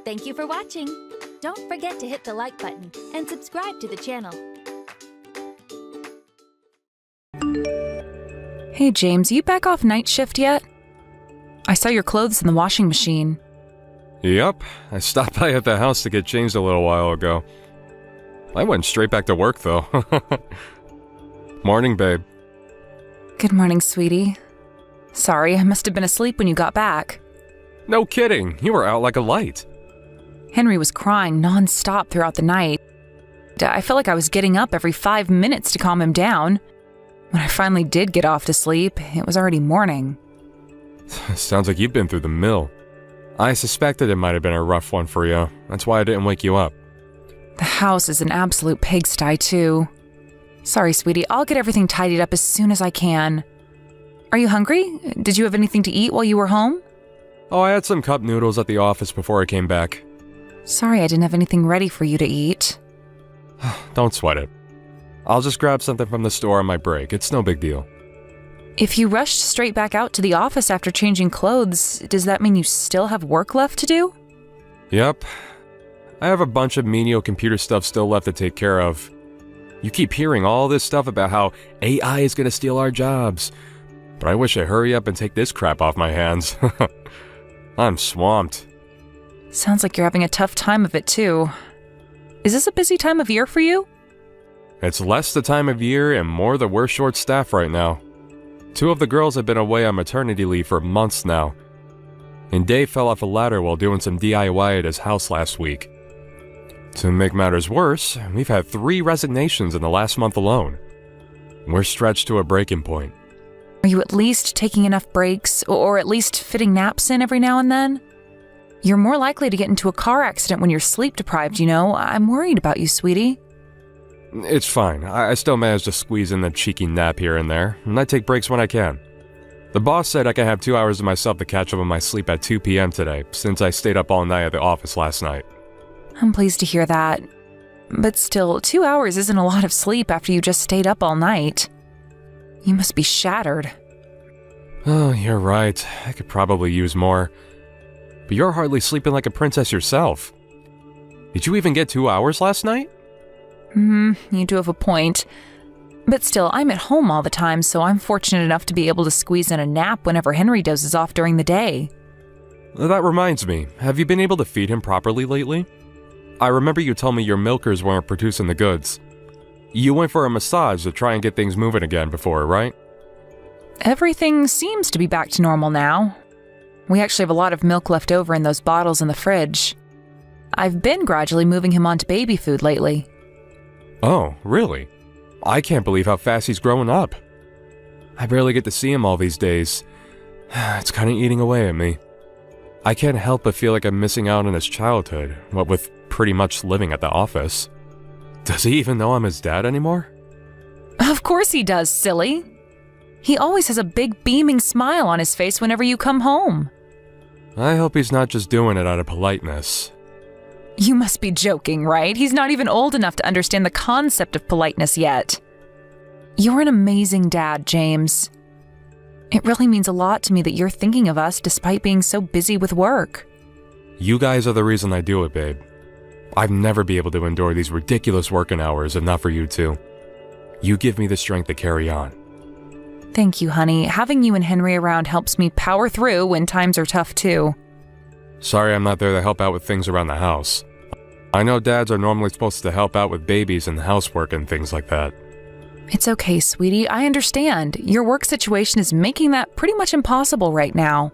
Thank you for watching. Don't forget to hit the like button and subscribe to the channel.
Hey James, you back off night shift yet? I saw your clothes in the washing machine.
Yup, I stopped by at the house to get changed a little while ago. I went straight back to work though. Morning, babe.
Good morning, sweetie. Sorry, I must have been asleep when you got back.
No kidding, you were out like a light.
Henry was crying non-stop throughout the night. I felt like I was getting up every 5 minutes to calm him down. When I finally did get off to sleep, it was already morning.
Sounds like you've been through the mill. I suspected it might have been a rough one for you. That's why I didn't wake you up.
The house is an absolute pigsty, too. Sorry, sweetie, I'll get everything tidied up as soon as I can. Are you hungry? Did you have anything to eat while you were home?
Oh, I had some cup noodles at the office before I came back.
Sorry I didn't have anything ready for you to eat.
Don't sweat it. I'll just grab something from the store on my break. It's no big deal.
If you rushed straight back out to the office after changing clothes, does that mean you still have work left to do?
Yep. I have a bunch of menial computer stuff still left to take care of. You keep hearing all this stuff about how AI is gonna steal our jobs. But I wish I'd hurry up and take this crap off my hands. I'm swamped.
Sounds like you're having a tough time of it, too. Is this a busy time of year for you?
It's less the time of year and more that we're short-staffed right now. 2 of the girls have been away on maternity leave for months now. And Dave fell off a ladder while doing some DIY at his house last week. To make matters worse, we've had 3 resignations in the last month alone. We're stretched to a breaking point.
Are you at least taking enough breaks, or at least fitting naps in every now and then? You're more likely to get into a car accident when you're sleep-deprived, you know. I'm worried about you, sweetie.
It's fine. I still manage to squeeze in a cheeky nap here and there, and I take breaks when I can. The boss said I can have 2 hours to myself to catch up on my sleep at 2 p.m. today, since I stayed up all night at the office last night.
I'm pleased to hear that. But still, 2 hours isn't a lot of sleep after you just stayed up all night. You must be shattered.
Oh, you're right. I could probably use more. But you're hardly sleeping like a princess yourself. Did you even get 2 hours last night?
You do have a point. But still, I'm at home all the time, so I'm fortunate enough to be able to squeeze in a nap whenever Henry dozes off during the day.
That reminds me, have you been able to feed him properly lately? I remember you told me your milkers weren't producing the goods. You went for a massage to try and get things moving again before, right?
Everything seems to be back to normal now. We actually have a lot of milk left over in those bottles in the fridge. I've been gradually moving him onto baby food lately.
Oh, really? I can't believe how fast he's growing up. I barely get to see him all these days. It's kind of eating away at me. I can't help but feel like I'm missing out on his childhood, what with pretty much living at the office. Does he even know I'm his dad anymore?
Of course he does, silly. He always has a big beaming smile on his face whenever you come home.
I hope he's not just doing it out of politeness.
You must be joking, right? He's not even old enough to understand the concept of politeness yet. You're an amazing dad, James. It really means a lot to me that you're thinking of us despite being so busy with work.
You guys are the reason I do it, babe. I'd never be able to endure these ridiculous working hours if not for you two. You give me the strength to carry on.
Thank you, honey. Having you and Henry around helps me power through when times are tough, too.
Sorry I'm not there to help out with things around the house. I know dads are normally supposed to help out with babies and housework and things like that.
It's okay, sweetie. I understand. Your work situation is making that pretty much impossible right now.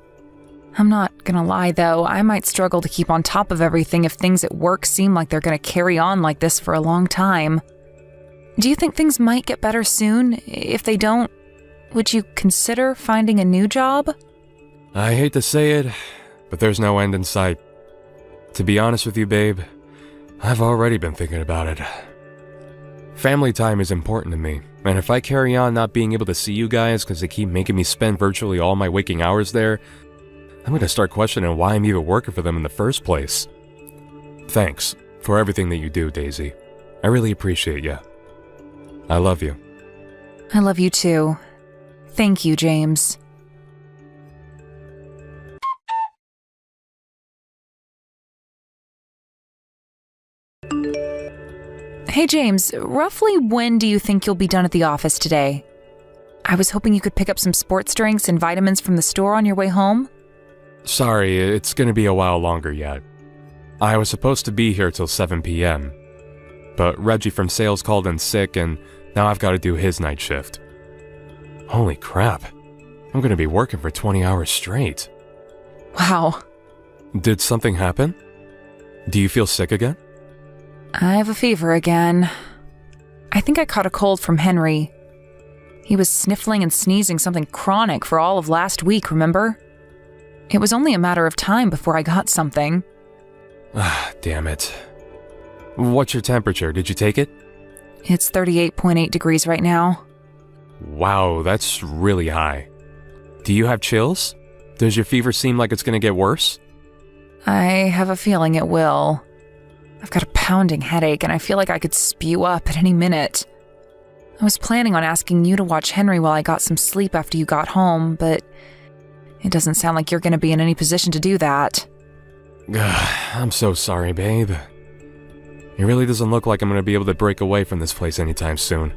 I'm not gonna lie, though. I might struggle to keep on top of everything if things at work seem like they're gonna carry on like this for a long time. Do you think things might get better soon? If they don't, would you consider finding a new job?
I hate to say it, but there's no end in sight. To be honest with you, babe, I've already been thinking about it. Family time is important to me, and if I carry on not being able to see you guys because they keep making me spend virtually all my waking hours there, I'm going to start questioning why I'm even working for them in the first place. Thanks for everything that you do, Daisy. I really appreciate you. I love you.
I love you too. Thank you, James. Hey, James, roughly when do you think you'll be done at the office today? I was hoping you could pick up some sports drinks and vitamins from the store on your way home.
Sorry, it's going to be a while longer yet. I was supposed to be here till 7 p.m., but Reggie from sales called in sick and now I've got to do his night shift. Holy crap, I'm going to be working for 20 hours straight.
Wow.
Did something happen? Do you feel sick again?
I have a fever again. I think I caught a cold from Henry. He was sniffling and sneezing something chronic for all of last week, remember? It was only a matter of time before I got something.
Ah, damn it. What's your temperature? Did you take it?
It's 38.8 degrees right now.
Wow, that's really high. Do you have chills? Does your fever seem like it's going to get worse?
I have a feeling it will. I've got a pounding headache and I feel like I could spew up at any minute. I was planning on asking you to watch Henry while I got some sleep after you got home, but it doesn't sound like you're going to be in any position to do that.
I'm so sorry, babe. It really doesn't look like I'm going to be able to break away from this place anytime soon.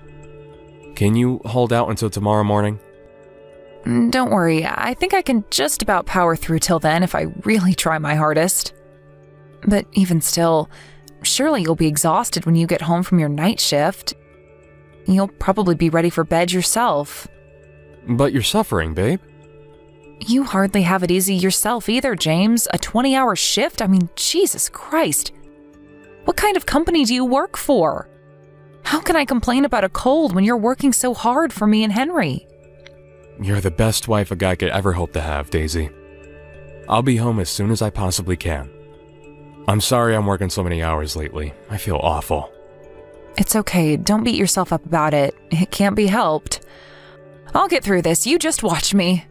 Can you hold out until tomorrow morning?
Don't worry, I think I can just about power through till then if I really try my hardest. But even still, surely you'll be exhausted when you get home from your night shift. You'll probably be ready for bed yourself.
But you're suffering, babe.
You hardly have it easy yourself either, James. A 20-hour shift? I mean, Jesus Christ. What kind of company do you work for? How can I complain about a cold when you're working so hard for me and Henry?
You're the best wife a guy could ever hope to have, Daisy. I'll be home as soon as I possibly can. I'm sorry I'm working so many hours lately. I feel awful.
It's okay. Don't beat yourself up about it. It can't be helped. I'll get through this. You just watch me.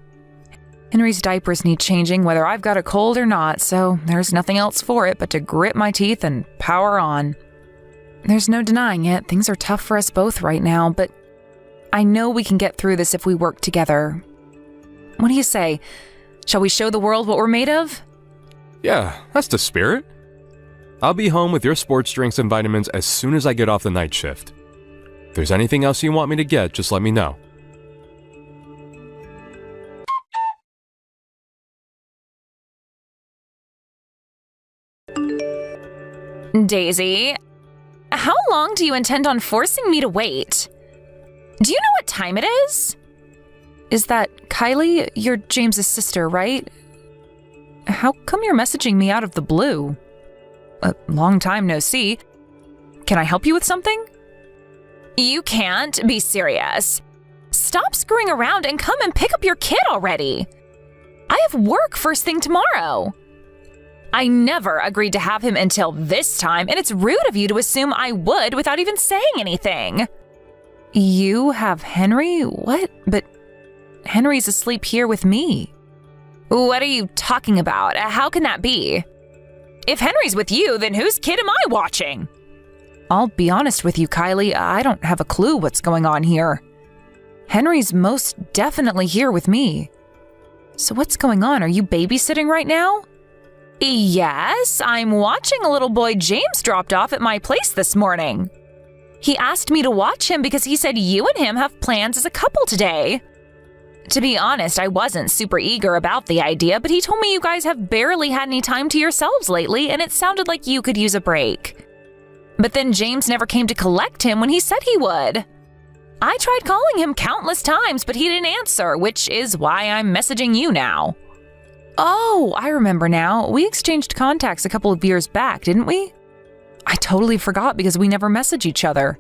Henry's diapers need changing whether I've got a cold or not, so there's nothing else for it but to grit my teeth and power on. There's no denying it. Things are tough for us both right now, but I know we can get through this if we work together. What do you say? Shall we show the world what we're made of?
Yeah, that's the spirit. I'll be home with your sports drinks and vitamins as soon as I get off the night shift. If there's anything else you want me to get, just let me know.
Daisy, how long do you intend on forcing me to wait? Do you know what time it is? Is that Kylie? You're James's sister, right? How come you're messaging me out of the blue? A long time no see. Can I help you with something? You can't be serious. Stop screwing around and come and pick up your kid already. I have work first thing tomorrow. I never agreed to have him until this time, and it's rude of you to assume I would without even saying anything. You have Henry? What? But Henry's asleep here with me. What are you talking about? How can that be? If Henry's with you, then whose kid am I watching? I'll be honest with you, Kylie. I don't have a clue what's going on here. Henry's most definitely here with me. So what's going on? Are you babysitting right now? Yes, I'm watching a little boy James dropped off at my place this morning. He asked me to watch him because he said you and him have plans as a couple today. To be honest, I wasn't super eager about the idea, but he told me you guys have barely had any time to yourselves lately, and it sounded like you could use a break. But then James never came to collect him when he said he would. I tried calling him countless times, but he didn't answer, which is why I'm messaging you now. Oh, I remember now. We exchanged contacts a couple of years back, didn't we? I totally forgot because we never message each other.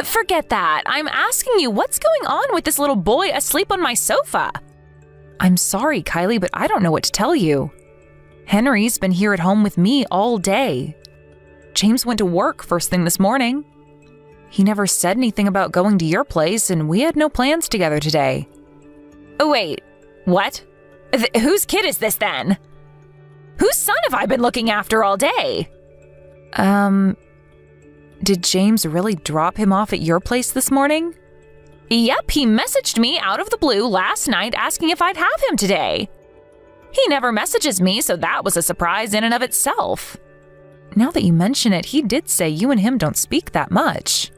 Forget that. I'm asking you what's going on with this little boy asleep on my sofa. I'm sorry, Kylie, but I don't know what to tell you. Henry's been here at home with me all day. James went to work first thing this morning. He never said anything about going to your place, and we had no plans together today. Oh, wait, what? Whose kid is this then? Whose son have I been looking after all day? Did James really drop him off at your place this morning? Yep, he messaged me out of the blue last night asking if I'd have him today. He never messages me, so that was a surprise in and of itself. Now that you mention it, he did say you and him don't speak that much.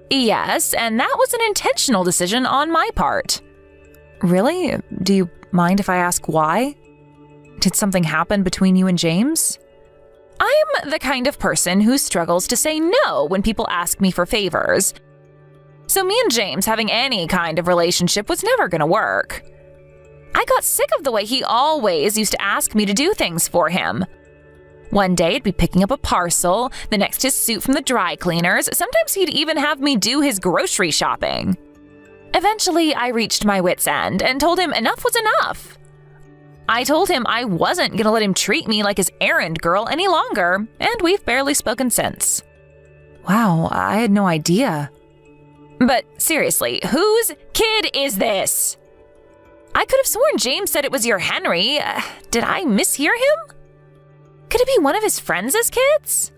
Yes, and that was an intentional decision on my part. Really? Do you mind if I ask why? Did something happen between you and James? I'm the kind of person who struggles to say no when people ask me for favors. So me and James having any kind of relationship was never gonna work. I got sick of the way he always used to ask me to do things for him. One day it'd be picking up a parcel, the next his suit from the dry cleaners. Sometimes he'd even have me do his grocery shopping. Eventually, I reached my wit's end and told him enough was enough. I told him I wasn't going to let him treat me like his errand girl any longer, and we've barely spoken since. Wow, I had no idea. But seriously, whose kid is this? I could have sworn James said it was your Henry. Did I mishear him? Could it be one of his friends' kids?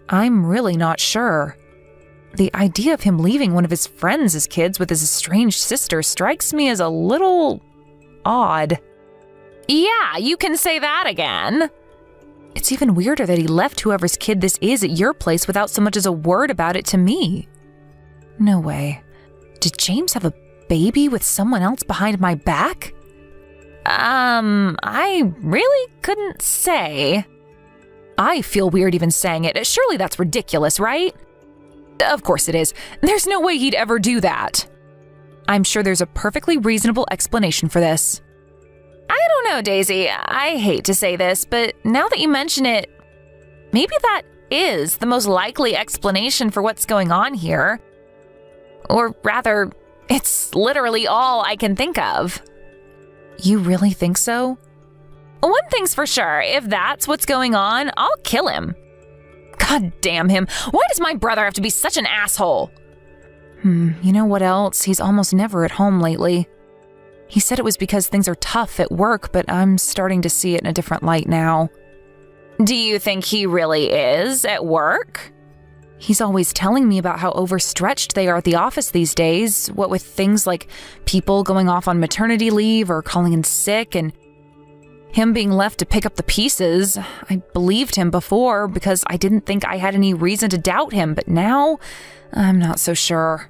I'm really not sure. The idea of him leaving one of his friends' kids with his estranged sister strikes me as a little odd. Yeah, you can say that again. It's even weirder that he left whoever's kid this is at your place without so much as a word about it to me. No way. Did James have a baby with someone else behind my back? I really couldn't say. I feel weird even saying it. Surely that's ridiculous, right? Of course it is. There's no way he'd ever do that. I'm sure there's a perfectly reasonable explanation for this. I don't know, Daisy. I hate to say this, but now that you mention it, maybe that is the most likely explanation for what's going on here. Or rather, it's literally all I can think of. You really think so? One thing's for sure, if that's what's going on, I'll kill him. God damn him. Why does my brother have to be such an asshole? You know what else? He's almost never at home lately. He said it was because things are tough at work, but I'm starting to see it in a different light now. Do you think he really is at work? He's always telling me about how overstretched they are at the office these days, what with things like people going off on maternity leave or calling in sick, and him being left to pick up the pieces. I believed him before because I didn't think I had any reason to doubt him, but now I'm not so sure.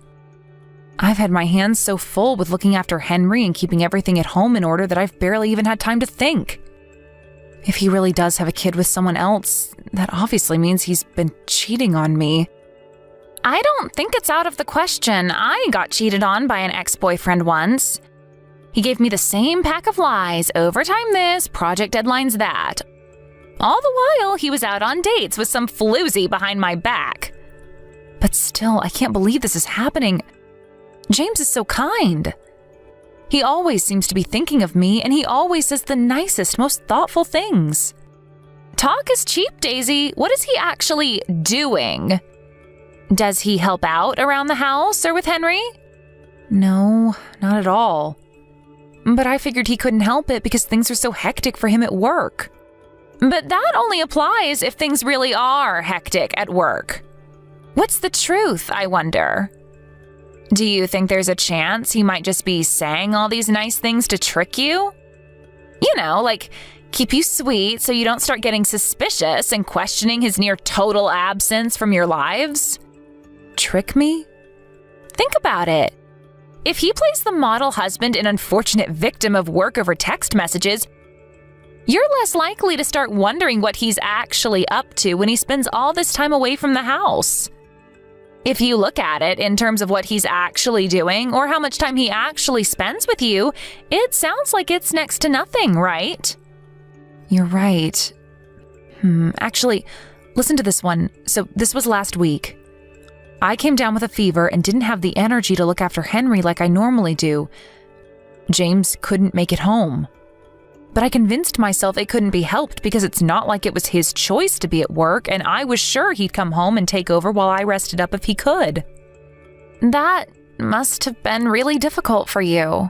I've had my hands so full with looking after Henry and keeping everything at home in order that I've barely even had time to think. If he really does have a kid with someone else, that obviously means he's been cheating on me. I don't think it's out of the question. I got cheated on by an ex-boyfriend once. He gave me the same pack of lies, overtime this, project deadlines that. All the while, he was out on dates with some floozy behind my back. But still, I can't believe this is happening. James is so kind. He always seems to be thinking of me, and he always says the nicest, most thoughtful things. Talk is cheap, Daisy. What is he actually doing? Does he help out around the house or with Henry? No, not at all. But I figured he couldn't help it because things are so hectic for him at work. But that only applies if things really are hectic at work. What's the truth, I wonder? Do you think there's a chance he might just be saying all these nice things to trick you? You know, like keep you sweet so you don't start getting suspicious and questioning his near total absence from your lives? Trick me? Think about it. If he plays the model husband and unfortunate victim of work over text messages, you're less likely to start wondering what he's actually up to when he spends all this time away from the house. If you look at it in terms of what he's actually doing or how much time he actually spends with you, it sounds like it's next to nothing, right? You're right. Actually, listen to this one. So this was last week. I came down with a fever and didn't have the energy to look after Henry like I normally do. James couldn't make it home. But I convinced myself it couldn't be helped because it's not like it was his choice to be at work, and I was sure he'd come home and take over while I rested up if he could. That must have been really difficult for you.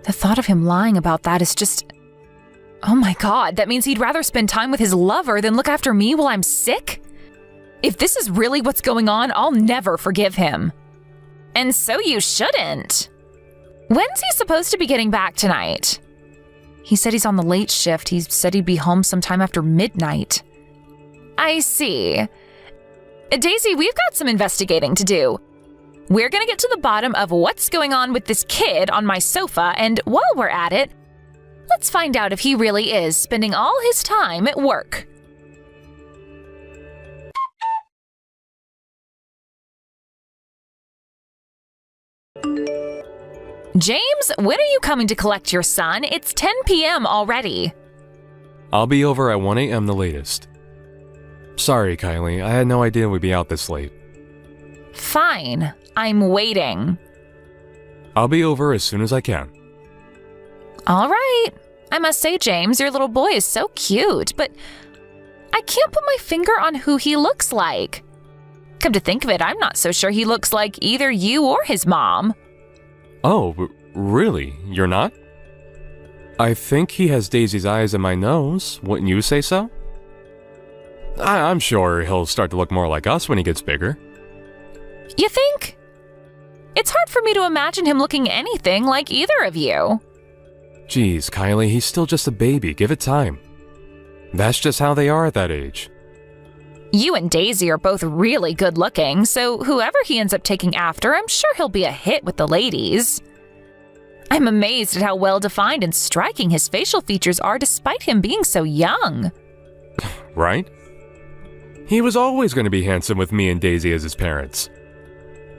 The thought of him lying about that is just... Oh my God, that means he'd rather spend time with his lover than look after me while I'm sick? If this is really what's going on, I'll never forgive him. And so you shouldn't. When's he supposed to be getting back tonight? He said he's on the late shift. He said he'd be home sometime after midnight. I see. Daisy, we've got some investigating to do. We're gonna get to the bottom of what's going on with this kid on my sofa, and while we're at it, let's find out if he really is spending all his time at work. James, when are you coming to collect your son? It's 10 p.m. already.
I'll be over at 1 a.m. the latest. Sorry, Kylie, I had no idea we'd be out this late.
Fine, I'm waiting.
I'll be over as soon as I can.
All right. I must say, James, your little boy is so cute, but I can't put my finger on who he looks like. Come to think of it, I'm not so sure he looks like either you or his mom.
Oh, really? You're not? I think he has Daisy's eyes and my nose. Wouldn't you say so? I'm sure he'll start to look more like us when he gets bigger.
You think? It's hard for me to imagine him looking anything like either of you.
Geez, Kylie, he's still just a baby. Give it time. That's just how they are at that age.
You and Daisy are both really good looking, so whoever he ends up taking after, I'm sure he'll be a hit with the ladies. I'm amazed at how well defined and striking his facial features are despite him being so young.
Right? He was always going to be handsome with me and Daisy as his parents.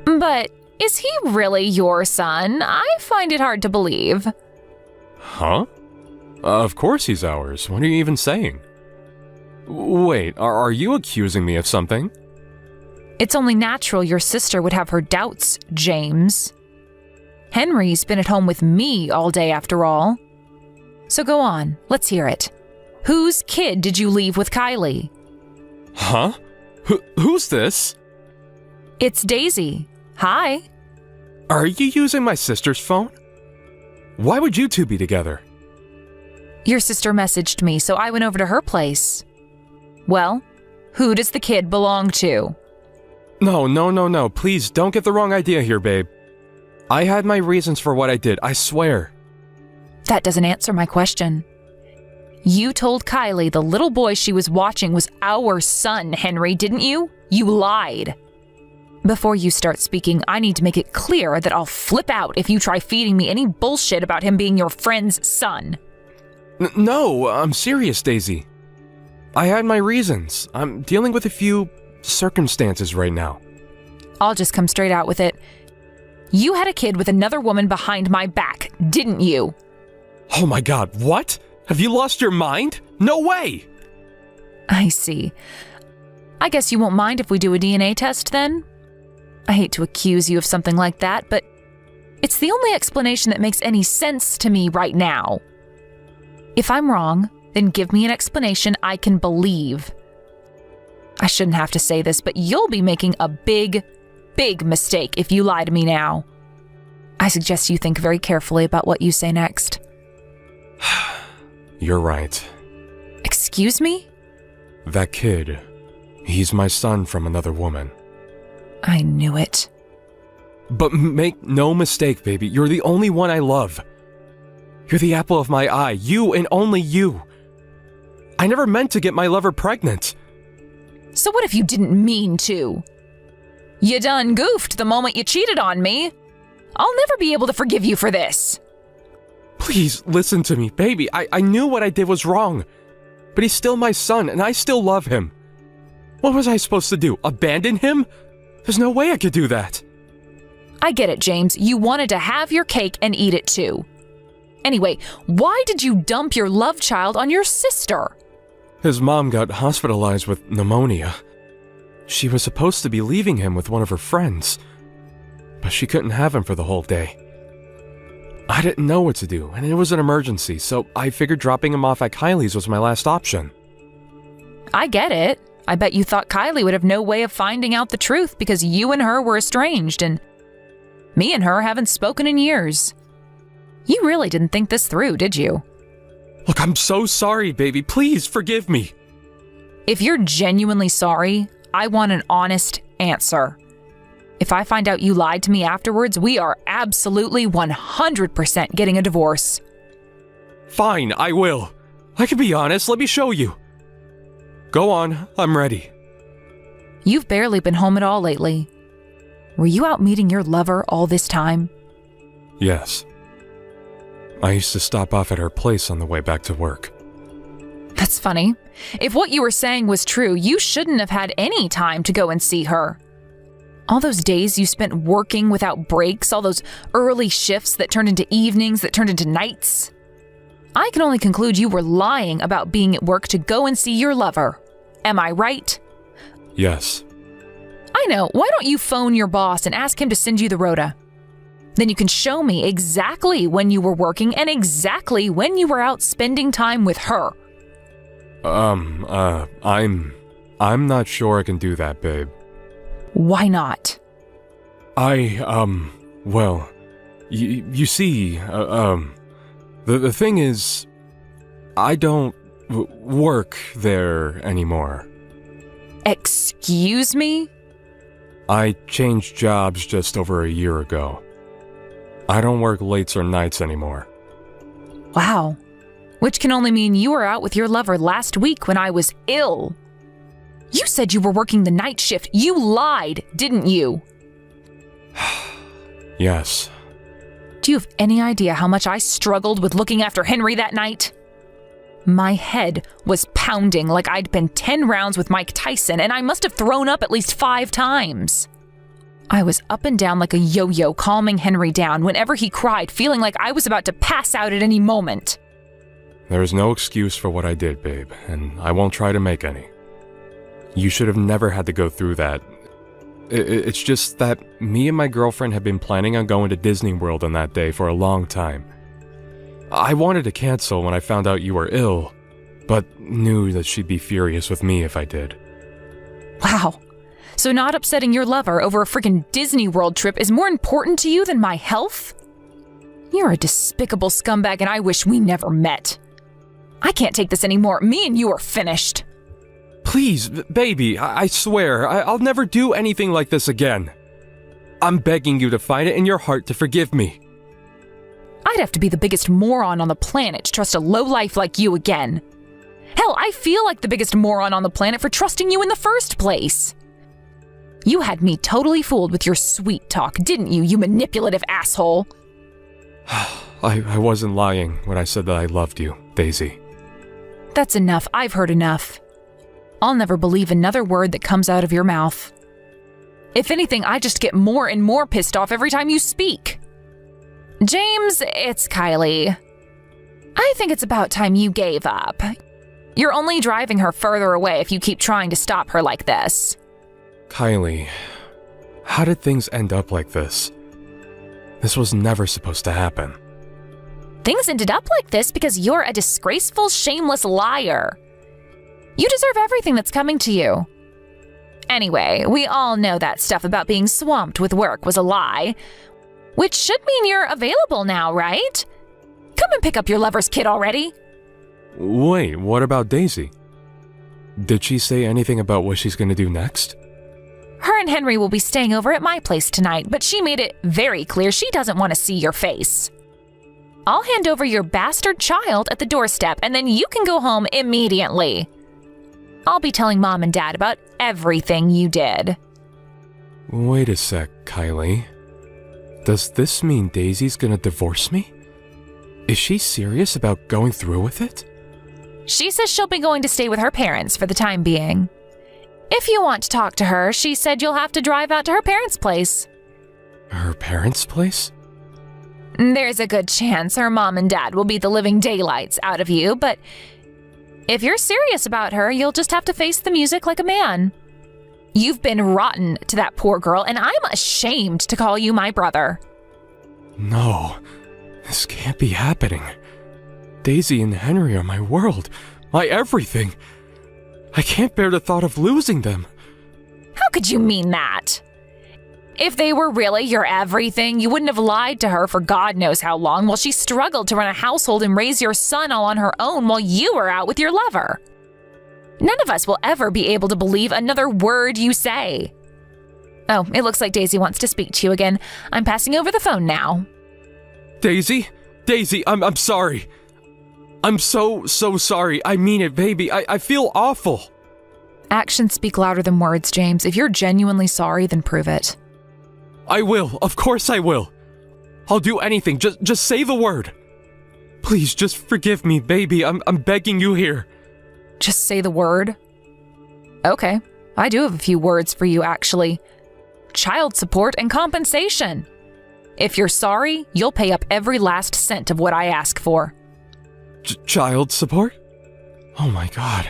But is he really your son? I find it hard to believe.
Huh? Of course he's ours. What are you even saying? Wait, are you accusing me of something?
It's only natural your sister would have her doubts, James. Henry's been at home with me all day after all. So go on, let's hear it. Whose kid did you leave with Kylie?
Huh? Who's this?
It's Daisy. Hi.
Are you using my sister's phone? Why would you two be together?
Your sister messaged me, so I went over to her place. Well, who does the kid belong to?
No. Please don't get the wrong idea here, babe. I had my reasons for what I did, I swear.
That doesn't answer my question. You told Kylie the little boy she was watching was our son, Henry, didn't you? You lied. Before you start speaking, I need to make it clear that I'll flip out if you try feeding me any bullshit about him being your friend's son.
No, I'm serious, Daisy. I had my reasons. I'm dealing with a few circumstances right now.
I'll just come straight out with it. You had a kid with another woman behind my back, didn't you?
Oh my god, what? Have you lost your mind? No way!
I see. I guess you won't mind if we do a DNA test then? I hate to accuse you of something like that, but it's the only explanation that makes any sense to me right now. If I'm wrong, then give me an explanation I can believe. I shouldn't have to say this, but you'll be making a big mistake if you lie to me now. I suggest you think very carefully about what you say next.
You're right.
Excuse me?
That kid, he's my son from another woman.
I knew it.
But make no mistake, baby, you're the only one I love. You're the apple of my eye, you and only you. I never meant to get my lover pregnant.
So what if you didn't mean to? You done goofed the moment you cheated on me. I'll never be able to forgive you for this.
Please, listen to me, baby. I knew what I did was wrong. But he's still my son, and I still love him. What was I supposed to do? Abandon him? There's no way I could do that.
I get it, James. You wanted to have your cake and eat it too. Anyway, why did you dump your love child on your sister?
His mom got hospitalized with pneumonia. She was supposed to be leaving him with one of her friends, but she couldn't have him for the whole day. I didn't know what to do, and it was an emergency, so I figured dropping him off at Kylie's was my last option.
I get it. I bet you thought Kylie would have no way of finding out the truth because you and her were estranged, and me and her haven't spoken in years. You really didn't think this through, did you?
Look, I'm so sorry, baby. Please forgive me.
If you're genuinely sorry, I want an honest answer. If I find out you lied to me afterwards, we are absolutely 100% getting a divorce.
Fine, I will. I can be honest. Let me show you. Go on, I'm ready.
You've barely been home at all lately. Were you out meeting your lover all this time?
Yes. I used to stop off at her place on the way back to work.
That's funny. If what you were saying was true, you shouldn't have had any time to go and see her. All those days you spent working without breaks, all those early shifts that turned into evenings, that turned into nights. I can only conclude you were lying about being at work to go and see your lover. Am I right?
Yes.
I know. Why don't you phone your boss and ask him to send you the rota? Then you can show me exactly when you were working and exactly when you were out spending time with her.
I'm not sure I can do that, babe.
Why not?
Well, you see, the thing is, I don't work there anymore.
Excuse me?
I changed jobs just over a year ago. I don't work lates or nights anymore.
Wow. Which can only mean you were out with your lover last week when I was ill. You said you were working the night shift. You lied, didn't you?
Yes.
Do you have any idea how much I struggled with looking after Henry that night? My head was pounding like I'd been 10 rounds with Mike Tyson, and I must have thrown up at least 5 times. I was up and down like a yo-yo, calming Henry down whenever he cried, feeling like I was about to pass out at any moment.
There is no excuse for what I did, babe, and I won't try to make any. You should have never had to go through that. It's just that me and my girlfriend had been planning on going to Disney World on that day for a long time. I wanted to cancel when I found out you were ill, but knew that she'd be furious with me if I did.
Wow. So not upsetting your lover over a freaking Disney World trip is more important to you than my health? You're a despicable scumbag, and I wish we never met. I can't take this anymore. Me and you are finished.
Please, baby, I swear, I'll never do anything like this again. I'm begging you to find it in your heart to forgive me.
I'd have to be the biggest moron on the planet to trust a lowlife like you again. Hell, I feel like the biggest moron on the planet for trusting you in the first place. You had me totally fooled with your sweet talk, didn't you, you manipulative asshole?
I wasn't lying when I said that I loved you, Daisy.
That's enough. I've heard enough. I'll never believe another word that comes out of your mouth. If anything, I just get more and more pissed off every time you speak. James, it's Kylie. I think it's about time you gave up. You're only driving her further away if you keep trying to stop her like this.
Kylie, how did things end up like this? This was never supposed to happen.
Things ended up like this because you're a disgraceful, shameless liar. You deserve everything that's coming to you. Anyway, we all know that stuff about being swamped with work was a lie, which should mean you're available now, right? Come and pick up your lover's kid already.
Wait, what about Daisy? Did she say anything about what she's gonna do next?
Her and Henry will be staying over at my place tonight, but she made it very clear she doesn't want to see your face. I'll hand over your bastard child at the doorstep, and then you can go home immediately. I'll be telling Mom and Dad about everything you did.
Wait a sec, Kylie. Does this mean Daisy's gonna divorce me? Is she serious about going through with it?
She says she'll be going to stay with her parents for the time being. If you want to talk to her, she said you'll have to drive out to her parents' place.
Her parents' place?
There's a good chance her mom and dad will beat the living daylights out of you, but if you're serious about her, you'll just have to face the music like a man. You've been rotten to that poor girl, and I'm ashamed to call you my brother.
No, this can't be happening. Daisy and Henry are my world, my everything. I can't bear the thought of losing them.
How could you mean that? If they were really your everything, you wouldn't have lied to her for God knows how long while she struggled to run a household and raise your son all on her own while you were out with your lover. None of us will ever be able to believe another word you say. Oh, it looks like Daisy wants to speak to you again. I'm passing over the phone now.
Daisy? Daisy, I'm sorry. I'm so sorry. I mean it, baby. I feel awful.
Actions speak louder than words, James. If you're genuinely sorry, then prove it.
I will. Of course I will. I'll do anything. Just say the word. Please, just forgive me, baby. I'm begging you here.
Just say the word? Okay. I do have a few words for you, actually. Child support and compensation. If you're sorry, you'll pay up every last cent of what I ask for.
Child support? Oh my God.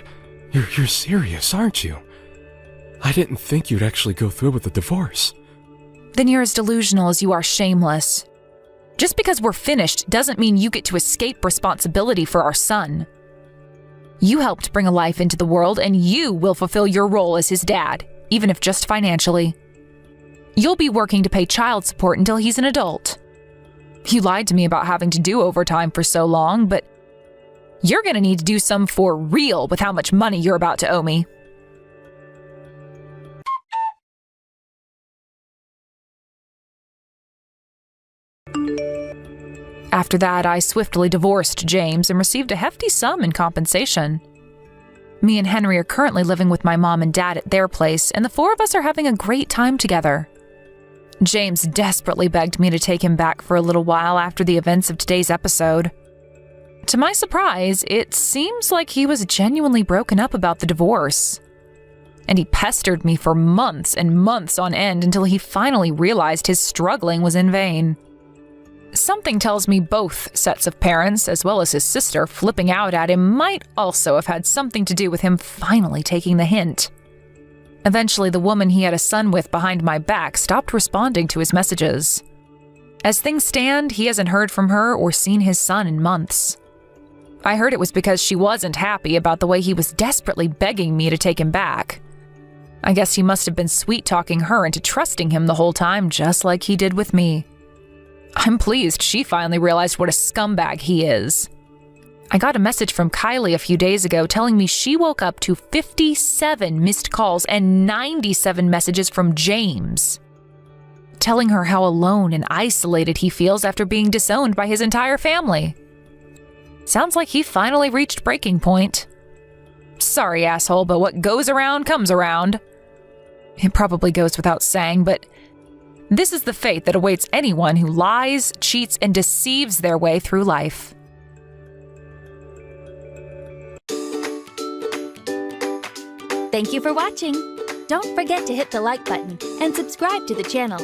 You're serious, aren't you? I didn't think you'd actually go through with the divorce.
Then you're as delusional as you are shameless. Just because we're finished doesn't mean you get to escape responsibility for our son. You helped bring a life into the world, and you will fulfill your role as his dad, even if just financially. You'll be working to pay child support until he's an adult. You lied to me about having to do overtime for so long, but you're gonna need to do some for real with how much money you're about to owe me. After that, I swiftly divorced James and received a hefty sum in compensation. Me and Henry are currently living with my mom and dad at their place, and the four of us are having a great time together. James desperately begged me to take him back for a little while after the events of today's episode. To my surprise, it seems like he was genuinely broken up about the divorce. And he pestered me for months and months on end until he finally realized his struggling was in vain. Something tells me both sets of parents, as well as his sister, flipping out at him might also have had something to do with him finally taking the hint. Eventually, the woman he had a son with behind my back stopped responding to his messages. As things stand, he hasn't heard from her or seen his son in months. I heard it was because she wasn't happy about the way he was desperately begging me to take him back. I guess he must have been sweet-talking her into trusting him the whole time, just like he did with me. I'm pleased she finally realized what a scumbag he is. I got a message from Kylie a few days ago telling me she woke up to 57 missed calls and 97 messages from James, telling her how alone and isolated he feels after being disowned by his entire family. Sounds like he finally reached breaking point. Sorry, asshole, but what goes around comes around. It probably goes without saying, but this is the fate that awaits anyone who lies, cheats, and deceives their way through life.
Thank you for watching. Don't forget to hit the like button and subscribe to the channel.